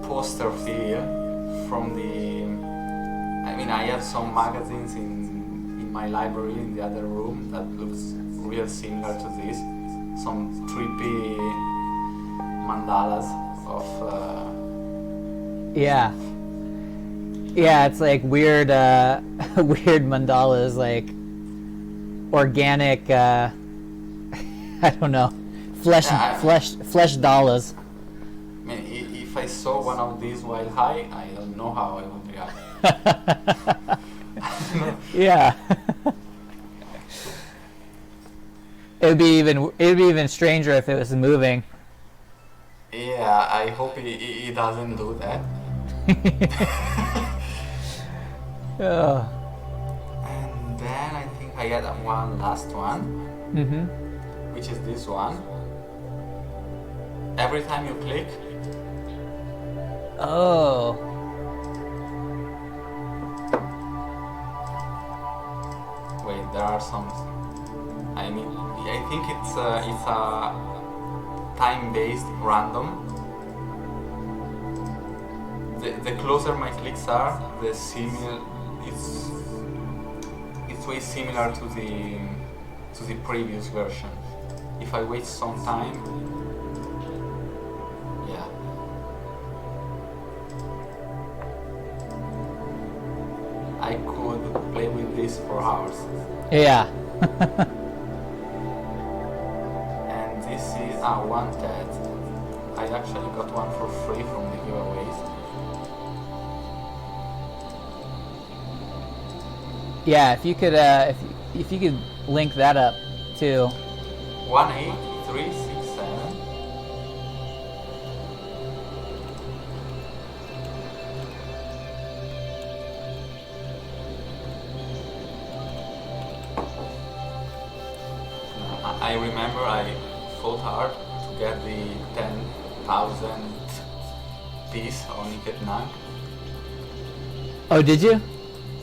poster feel from the. I mean, I have some magazines in in my library in the other room that looks real similar to this. Some trippy mandalas of. Yeah. Yeah, it's like weird, weird mandalas, like organic. I don't know, flesh dollars. I mean, if I saw one of these while high, I don't know how I would react. Yeah. It'd be even stranger if it was moving. Yeah, I hope he doesn't do that. Oh. And then I think I had one last one, which is this one. Every time you click. Oh. Wait, there are some. I mean, I think it's a time-based random. The closer my clicks are, the similar. It's way similar to the previous version. If I wait some time, yeah. I could play with this for hours. Yeah. And this is one TED. I actually got one for free from the giveaways. Yeah, if you could, if you could link that up too. 18367. I remember I fought hard to get the 10,000 piece on Iketnang. Oh, did you?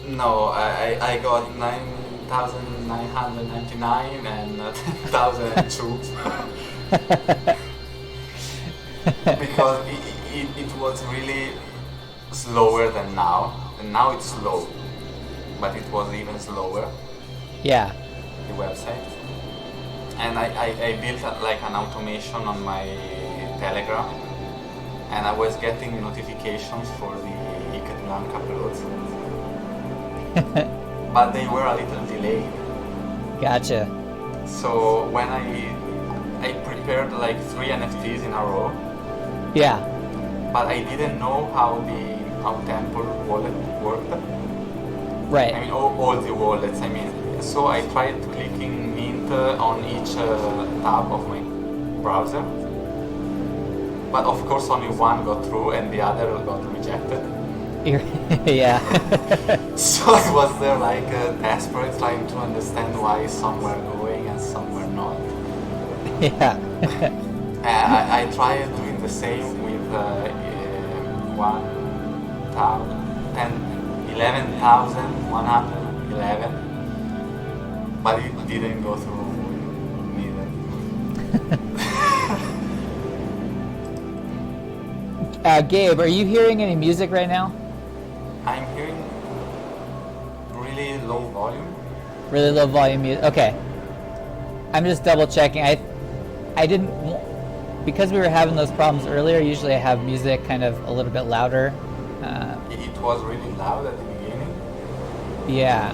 No, I got 9,999 and 10,002 because it was really slower than now, and now it's slow, but it was even slower. Yeah. The website. And I built like an automation on my Telegram, and I was getting notifications for the Iketnang uploads. But they were a little delayed. Gotcha. So when I prepared like 3 NFTs in a row. Yeah. But I didn't know how Temple wallet worked. Right. I mean all the wallets. I mean, so I tried clicking mint on each tab of my browser. But of course only one got through and the other got rejected. Yeah. So I was there like desperate, trying to understand why some were going and some were not. Yeah. I tried doing the same with 11,111, but it didn't go through neither. Gabe, are you hearing any music right now? I'm hearing really low volume. Really low volume music. Okay. I'm just double checking. I didn't, because we were having those problems earlier. Usually I have music kind of a little bit louder. It was really loud at the beginning. Yeah.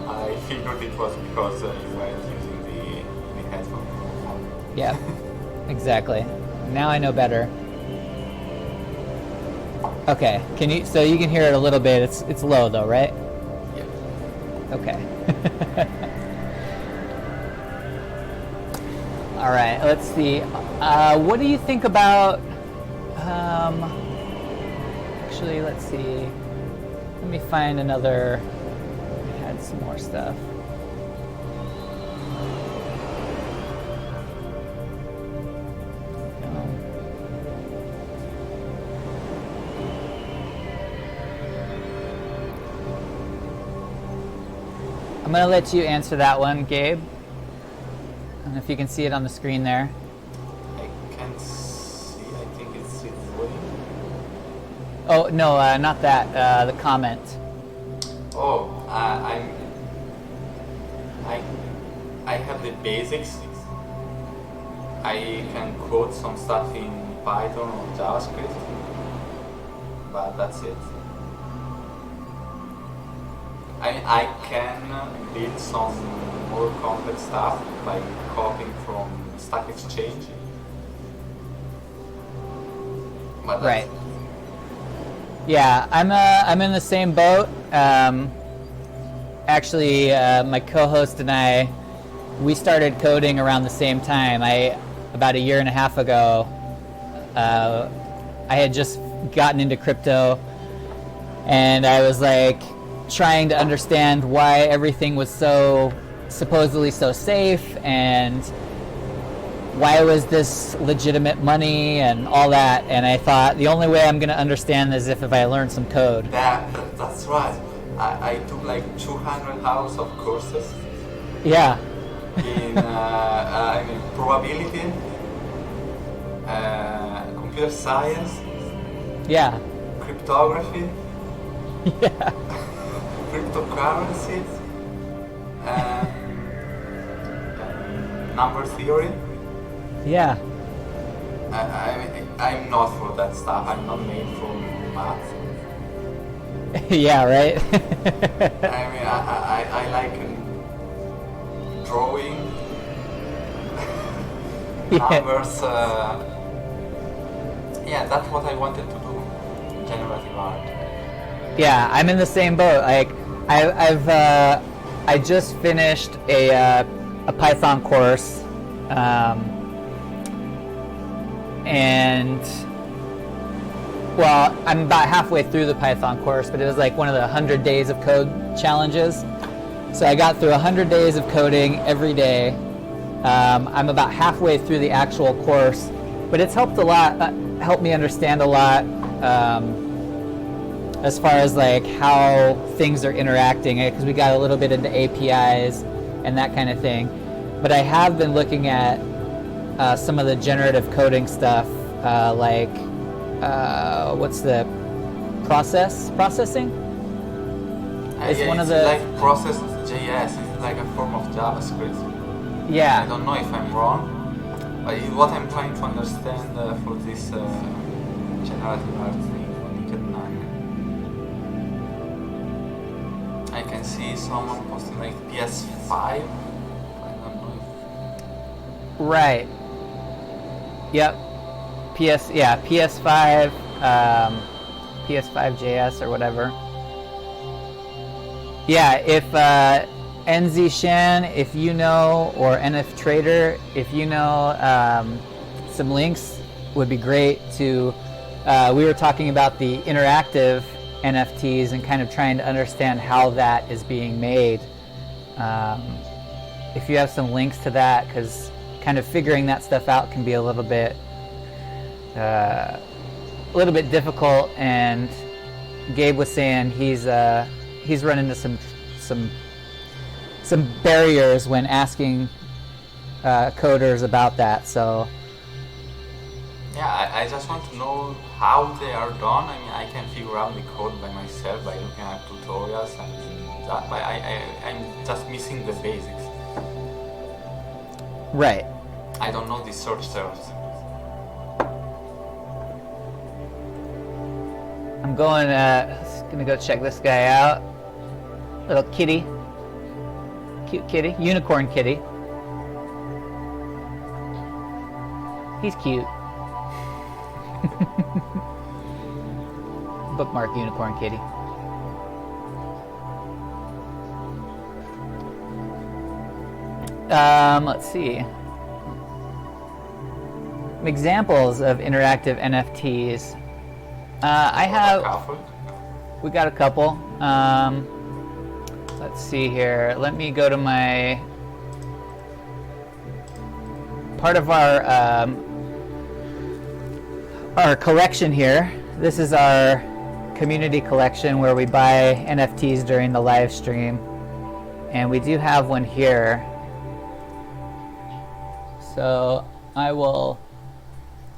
I figured it was because you were using the headphone. Yeah. Exactly. Now I know better. Okay. Can you? So you can hear it a little bit. It's low though, right? Yeah. Okay. All right. Let's see. What do you think about? Actually, let's see. Let me find another. I had some more stuff. I'm going to let you answer that one, Gabe. I don't know if you can see it on the screen there. I can't see. I think it's waiting. Oh, no, not that. The comment. Oh, I I have the basics. I can code some stuff in Python or JavaScript, but that's it. I can build some more complex stuff by copying from Stack Exchange. But Right. Yeah, I'm in the same boat. Actually, my co-host and we started coding around the same time. About a year and a half ago, I had just gotten into crypto, and I was like trying to understand why everything was so supposedly so safe, and why was this legitimate money and all that. And I thought the only way I'm going to understand this is if I learn some code. That's right. I took like 200 hours of courses. Yeah. In probability, computer science, Yeah. cryptography, Yeah. cryptocurrency, number theory. Yeah. I'm not for that stuff. I'm not made for math. Yeah, right? I like drawing, numbers. Yeah, that's what I wanted to do. Generative art. Yeah, I'm in the same boat. Like, I just finished a Python course, and well, I'm about halfway through the Python course, but it was like one of the 100 days of code challenges. So I got through 100 days of coding every day. I'm about halfway through the actual course, but it's helped a lot, helped me understand a lot as far as like how things are interacting, because we got a little bit into APIs and that kind of thing. But I have been looking at some of the generative coding stuff, like what's the processing? It's one of the like process.js. It's like a form of JavaScript. Yeah. I don't know if I'm wrong, but what I'm trying to understand for this generative art thing for Naked Nine. I can see someone posting like PS5. I don't know. Right. Yep. PS5, PS5JS or whatever. Yeah, if NZ Shan, if you know, or NF Trader, if you know, some links would be great to. We were talking about the interactive NFTs and kind of trying to understand how that is being made. If you have some links to that, because kind of figuring that stuff out can be a little bit difficult. And Gabe was saying he's run into some barriers when asking coders about that. So yeah, I just want to know how they are done. I mean, I can figure out the code by myself by looking at tutorials and that, but I'm just missing the basics. Right. I don't know the search terms. I'm gonna go check this guy out. Little kitty. Cute kitty. Unicorn kitty. He's cute. Bookmark unicorn kitty. Let's see. Examples of interactive NFTs. We got a couple. Let's see here. Let me go to my part of our collection here. This is our community collection where we buy NFTs during the live stream, and we do have one here. So I will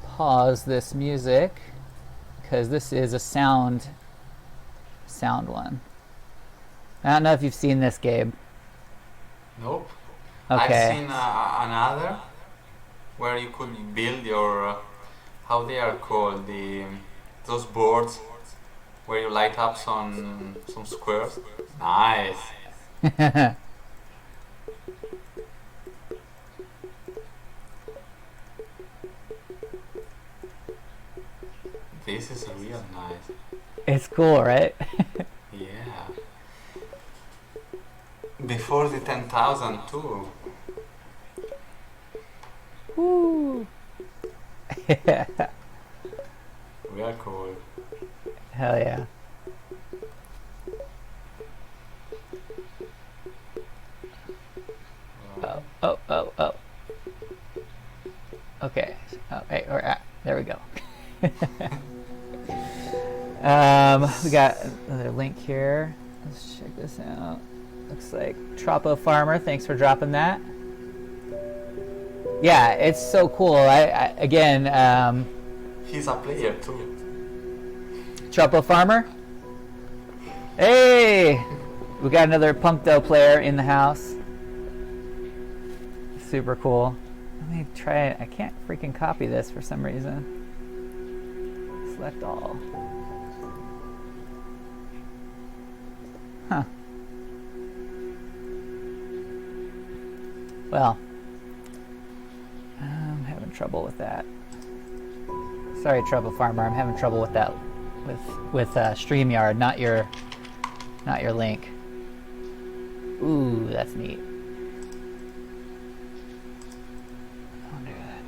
pause this music because this is a sound one. I don't know if you've seen this, Gabe. Nope. Okay. I've seen another where you could build your how they are called, the those boards where you light up some squares. Nice. This is real nice. It's cool, right? Yeah. Before the 10,000 too. Woo. Real cool. Hell yeah. Oh. Okay. Oh, hey, there we go. We got another link here. Let's check this out. Looks like Tropo Farmer. Thanks for dropping that. Yeah, it's so cool. I again. He's a player too. Tropo Farmer. Hey, we got another PunkDoe player in the house. Super cool. Let me try it. I can't freaking copy this for some reason. Select all. Huh. Well, I'm having trouble with that. Sorry, Trouble Farmer. I'm having trouble with that, with StreamYard, not your link. Ooh, that's neat. I'll do that.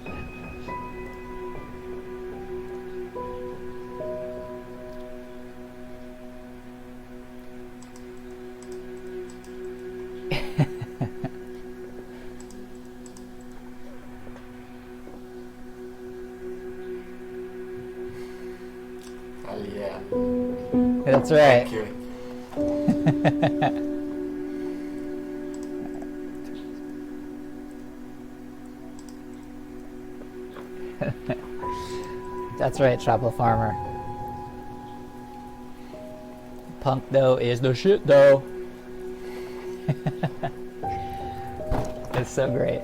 Hell yeah. That's right. Thank you. That's right, Tropo Farmer. PunkDoe is the shit though. It's so great.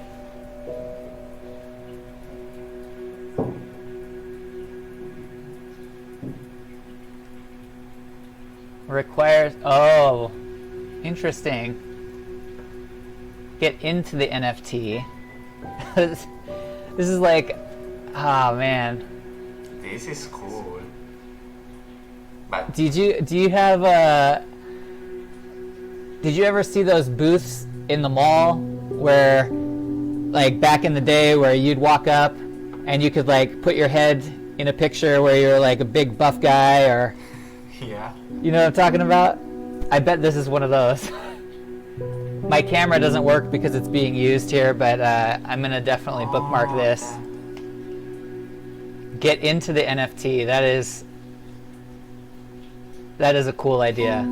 Requires, oh, interesting. Get into the NFT. This is like, oh man. This is cool. But Do you have did you ever see those booths in the mall where, like back in the day, where you'd walk up and you could like put your head in a picture where you're like a big buff guy, or yeah. you know what I'm talking about? I bet this is one of those. My camera doesn't work because it's being used here, but I'm gonna definitely bookmark this. Get into the NFT. That is a cool idea.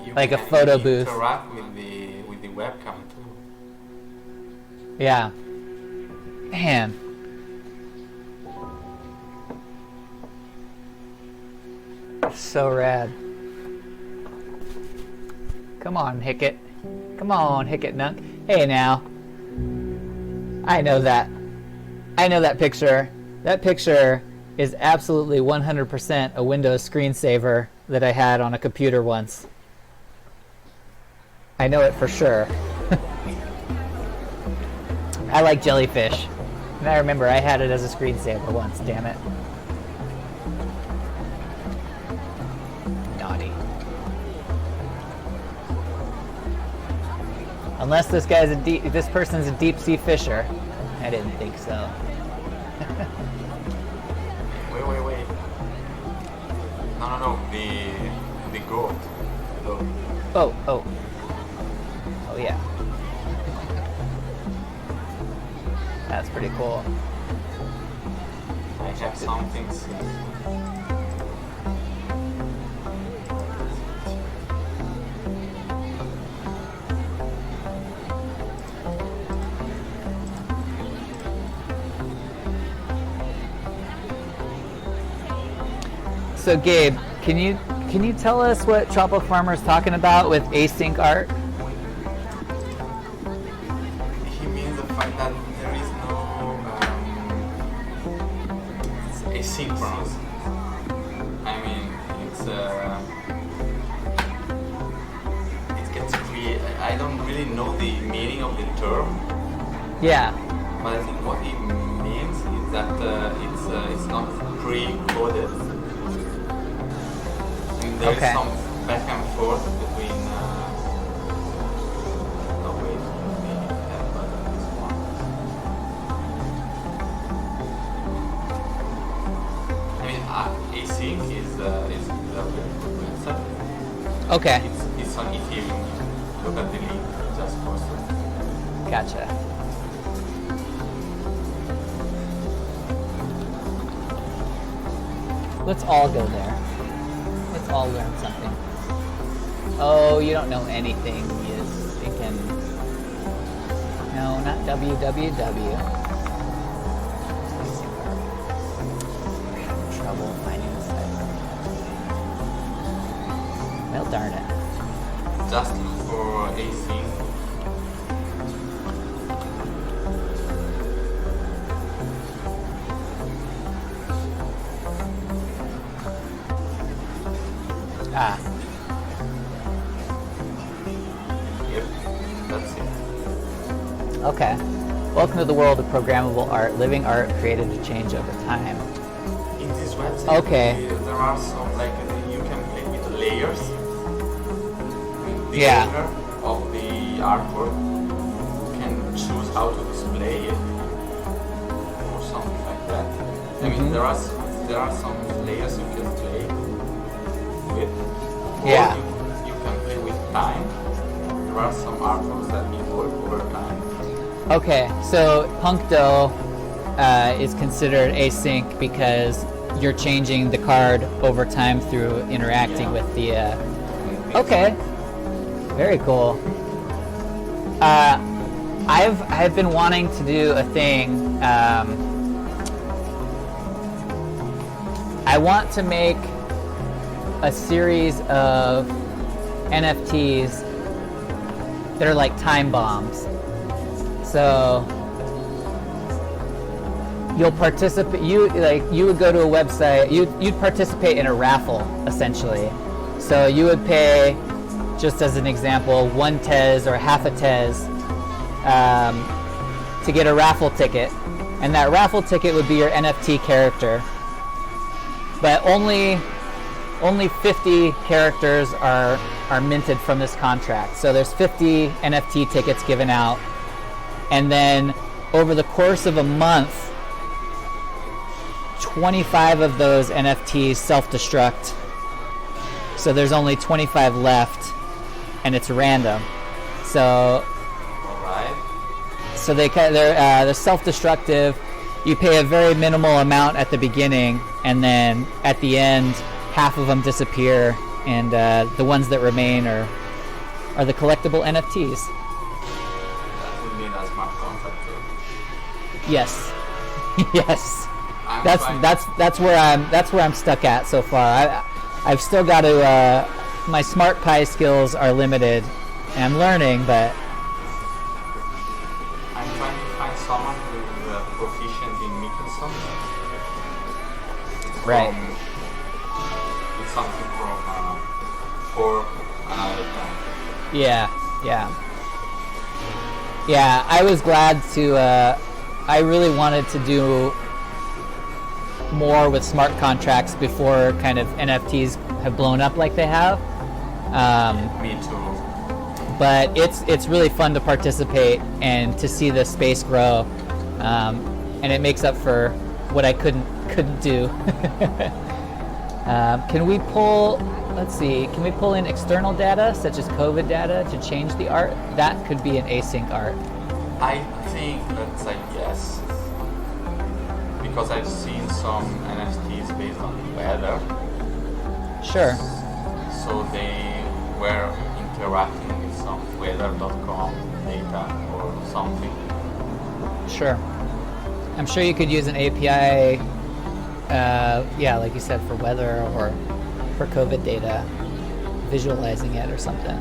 You Like a can photo booth. Interact with the webcam too. Yeah. Man. So rad. Come on, Hickett. Come on, Hickett Nunk. Hey now. I know that. I know that picture. That picture is absolutely 100% a Windows screensaver that I had on a computer once. I know it for sure. I like jellyfish. And I remember I had it as a screensaver once, damn it. Naughty. Unless this person's a deep sea fisher. I didn't think so. Wait. No. The goat. Look. Oh yeah. That's pretty cool. I have something. So Gabe, can you tell us what Tropo Farmer is talking about with async art? fact that there is no asynchronous. I mean, it gets I don't really know the meaning of the term. Yeah. But I think what it means is that it's not pre-coded. And there is some back and forth between. No wait, maybe this one. I mean, async is the website. Okay. It's on Ethereum. Look at the link just posted. Gotcha. Let's all go there. Let's all learn something. Oh, you don't know anything. Yes, it can. No, not www. We're having trouble finding the site. Well, darn it. Just look for async. Ah. Yep, that's it. Okay. Welcome to the world of programmable art, living art created to change over time. In this website, Okay. there are some, you can play with the layers. The Yeah. owner of the artwork can choose how to display it or something like that. I mean, there are some layers you can play with. Or Yeah. you can play with time. There are some artworks that evolve over time. Okay, so PunkDoe is considered async because you're changing the card over time through interacting with the. Okay, very cool. I've been wanting to do a thing. I want to make a series of NFTs that are like time bombs. So you'll participate. You would go to a website. You'd participate in a raffle essentially. So you would pay, just as an example, 1 tez or half a tez to get a raffle ticket, and that raffle ticket would be your NFT character. But only 50 characters are minted from this contract. So there's 50 NFT tickets given out. And then over the course of a month, 25 of those NFTs self-destruct. So there's only 25 left, and it's random. So, so they're self-destructive. You pay a very minimal amount at the beginning, and then at the end, half of them disappear, and the ones that remain are the collectible NFTs. That would mean a smart contract. Yes, yes. That's where I'm stuck at so far. I've still got to. My smart pie skills are limited, and I'm learning, but I'm trying to find someone who's proficient in Microsoft. Right. It's something from for another time. Yeah. I was glad to. I really wanted to do more with smart contracts before kind of NFTs have blown up like they have. Me too. But it's really fun to participate and to see the space grow, and it makes up for what I couldn't do. Can we pull? Let's see. Can we pull in external data such as COVID data to change the art? That could be an async art. I think that's a yes, because I've seen some NFTs based on weather. Sure. So they were interacting with some weather.com data or something. Sure. I'm sure you could use an API, like you said, for weather or for COVID data, visualizing it or something.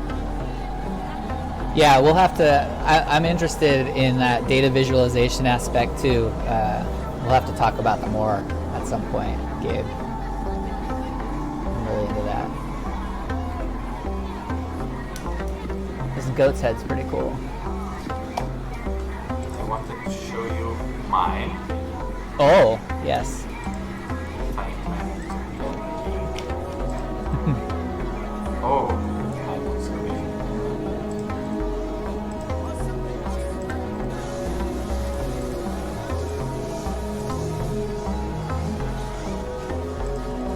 Yeah, we'll have to. I'm interested in that data visualization aspect too. We'll have to talk about that more at some point, Gabe. I'm really into that. This goat's head's pretty cool. I wanted to show you mine. Oh, yes. Oh, I want something.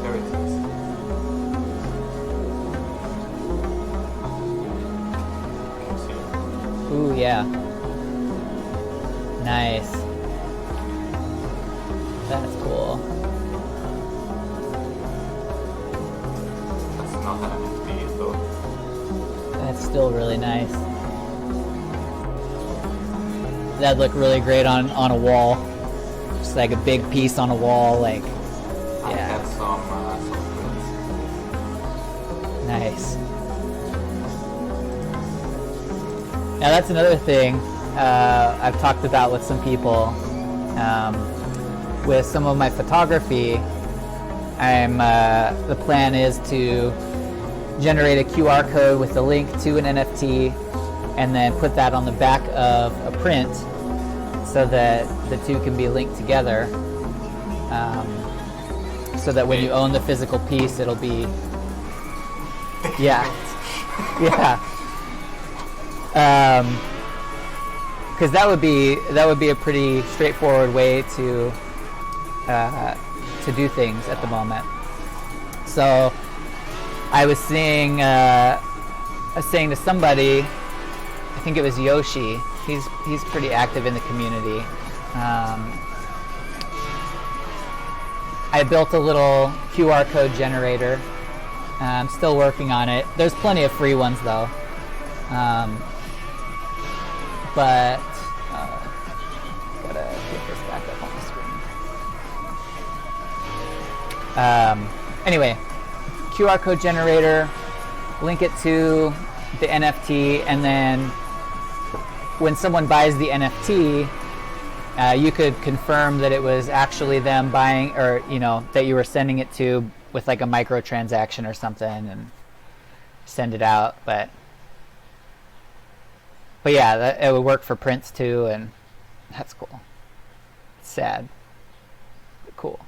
There it is. Can you see it? Ooh, yeah. Nice. That's cool. That's not an NFT though. That's still really nice. That'd look really great on a wall. Just like a big piece on a wall, like, I yeah. have some prints. Nice. Now that's another thing I've talked about with some people. With some of my photography, the plan is to generate a QR code with a link to an NFT and then put that on the back of a print so that the two can be linked together, so that when you own the physical piece it'll be yeah because that would be a pretty straightforward way to do things at the moment. So I was saying to somebody, I think it was Yoshi. He's pretty active in the community. I built a little QR code generator. I'm still working on it. There's plenty of free ones though. But gotta get this back up on the screen. Anyway, QR code generator, link it to the NFT, and then when someone buys the NFT, you could confirm that it was actually them buying, or that you were sending it to with like a microtransaction or something, and send it out. But yeah, it would work for prints too, and that's cool. It's sad, but cool.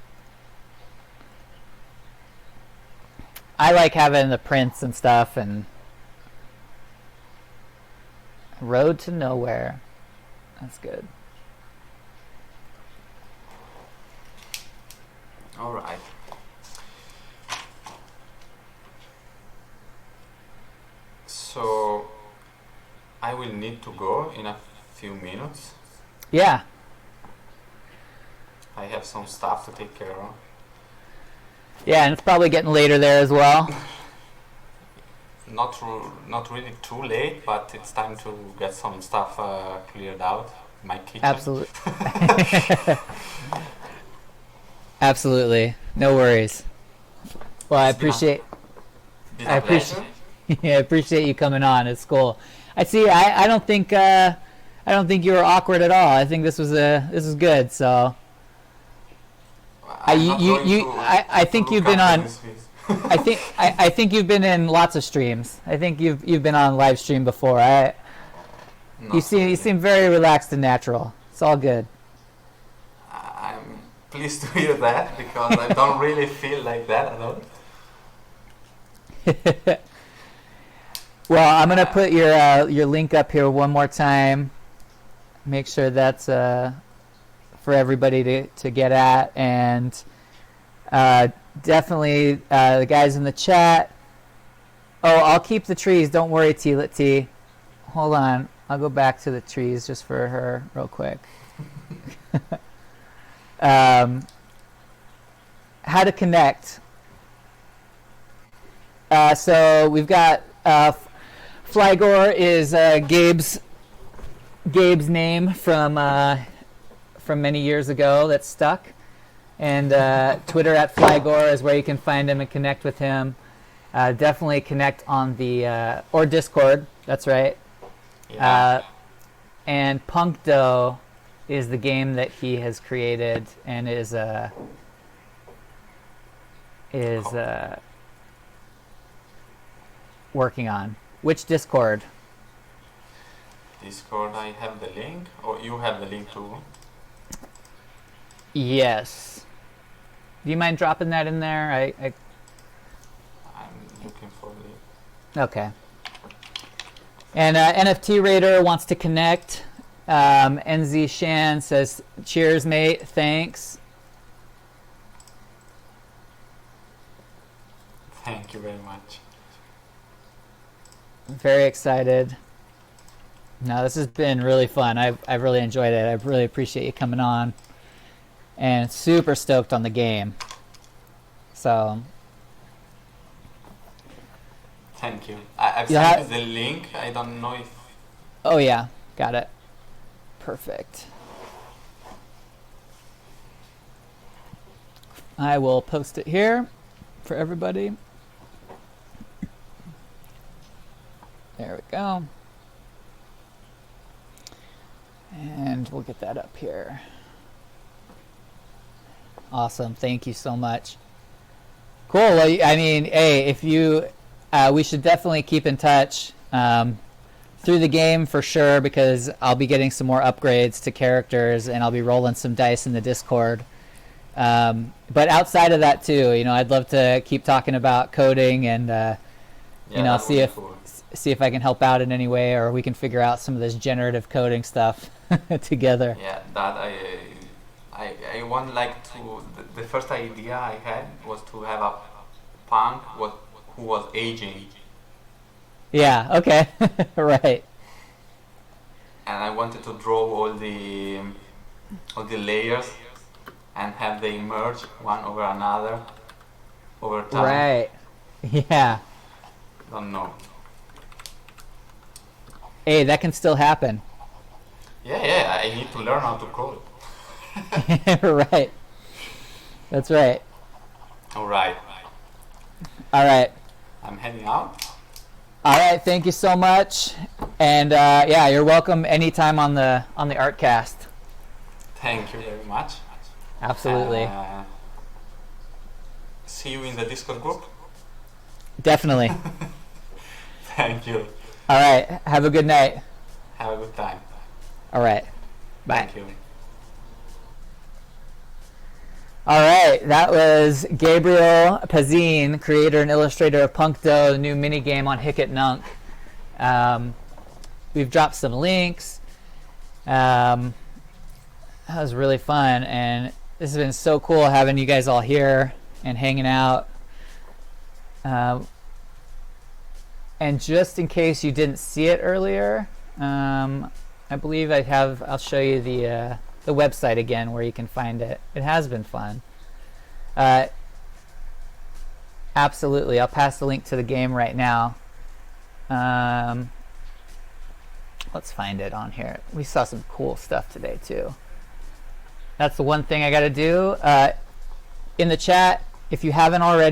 I like having the prints and stuff. And Road to Nowhere, that's good. All right. So I will need to go in a few minutes. Yeah. I have some stuff to take care of. Yeah, and it's probably getting later there as well. Not really too late, but it's time to get some stuff cleared out. My kitchen. Absolutely. Absolutely. No worries. Well, I appreciate yeah, I appreciate you coming on. It's cool. I see. I don't think you were awkward at all. I think this was good. So I think you've been on. I think you've been in lots of streams. I think you've been on live stream before. You seem very relaxed and natural. It's all good. I'm pleased to hear that, because I don't really feel like that at all. Well, I'm gonna put your link up here one more time. Make sure that's for everybody to get at, and definitely the guys in the chat. Oh, I'll keep the trees. Don't worry, T. Hold on. I'll go back to the trees just for her real quick. How to connect. So we've got Flygore is Gabe's name from many years ago that's stuck, and Twitter at Flygore is where you can find him and connect with him. Definitely connect on the or Discord. That's right. Yeah. And PunkDoe is the game that he has created and is working on. Which Discord? Discord, I have the link, or you have the link too? Yes. Do you mind dropping that in there? I'm looking for it. Okay. And NFT Raider wants to connect. NZ Shan says, cheers, mate. Thanks. Thank you very much. I'm very excited. No, this has been really fun. I've really enjoyed it. I really appreciate you coming on. And super stoked on the game. So. Thank you. I've sent you the link. I don't know if... Oh yeah, got it. Perfect. I will post it here for everybody. There we go. And we'll get that up here. Awesome. Thank you so much. Cool. Well, I mean, hey, if you, we should definitely keep in touch through the game for sure, because I'll be getting some more upgrades to characters and I'll be rolling some dice in the Discord. But outside of that too, you know, I'd love to keep talking about coding and, you know, see if I can help out in any way, or we can figure out some of this generative coding stuff together. Yeah, that I want like to. The first idea I had was to have a punk who was aging. Yeah. Okay. Right. And I wanted to draw all the layers and have they merge one over another over time. Right. Yeah. Don't know. Hey, that can still happen. Yeah, I need to learn how to code. Right. That's right. All right. All right. I'm heading out. All right. Thank you so much. And yeah, you're welcome anytime on the Artcast. Thank you very much. Absolutely. See you in the Discord group. Definitely. Thank you. All right. Have a good night. Have a good time. All right. Bye. Thank you. All right. That was Gabriele Pezzin, creator and illustrator of PunkDoe, the new mini game on Hic et Nunc. We've dropped some links. That was really fun, and this has been so cool having you guys all here and hanging out. And just in case you didn't see it earlier, I believe I'll show you the website again where you can find it. It has been fun. Absolutely. I'll pass the link to the game right now. Let's find it on here. We saw some cool stuff today too. That's the one thing I got to do. In the chat, if you haven't already,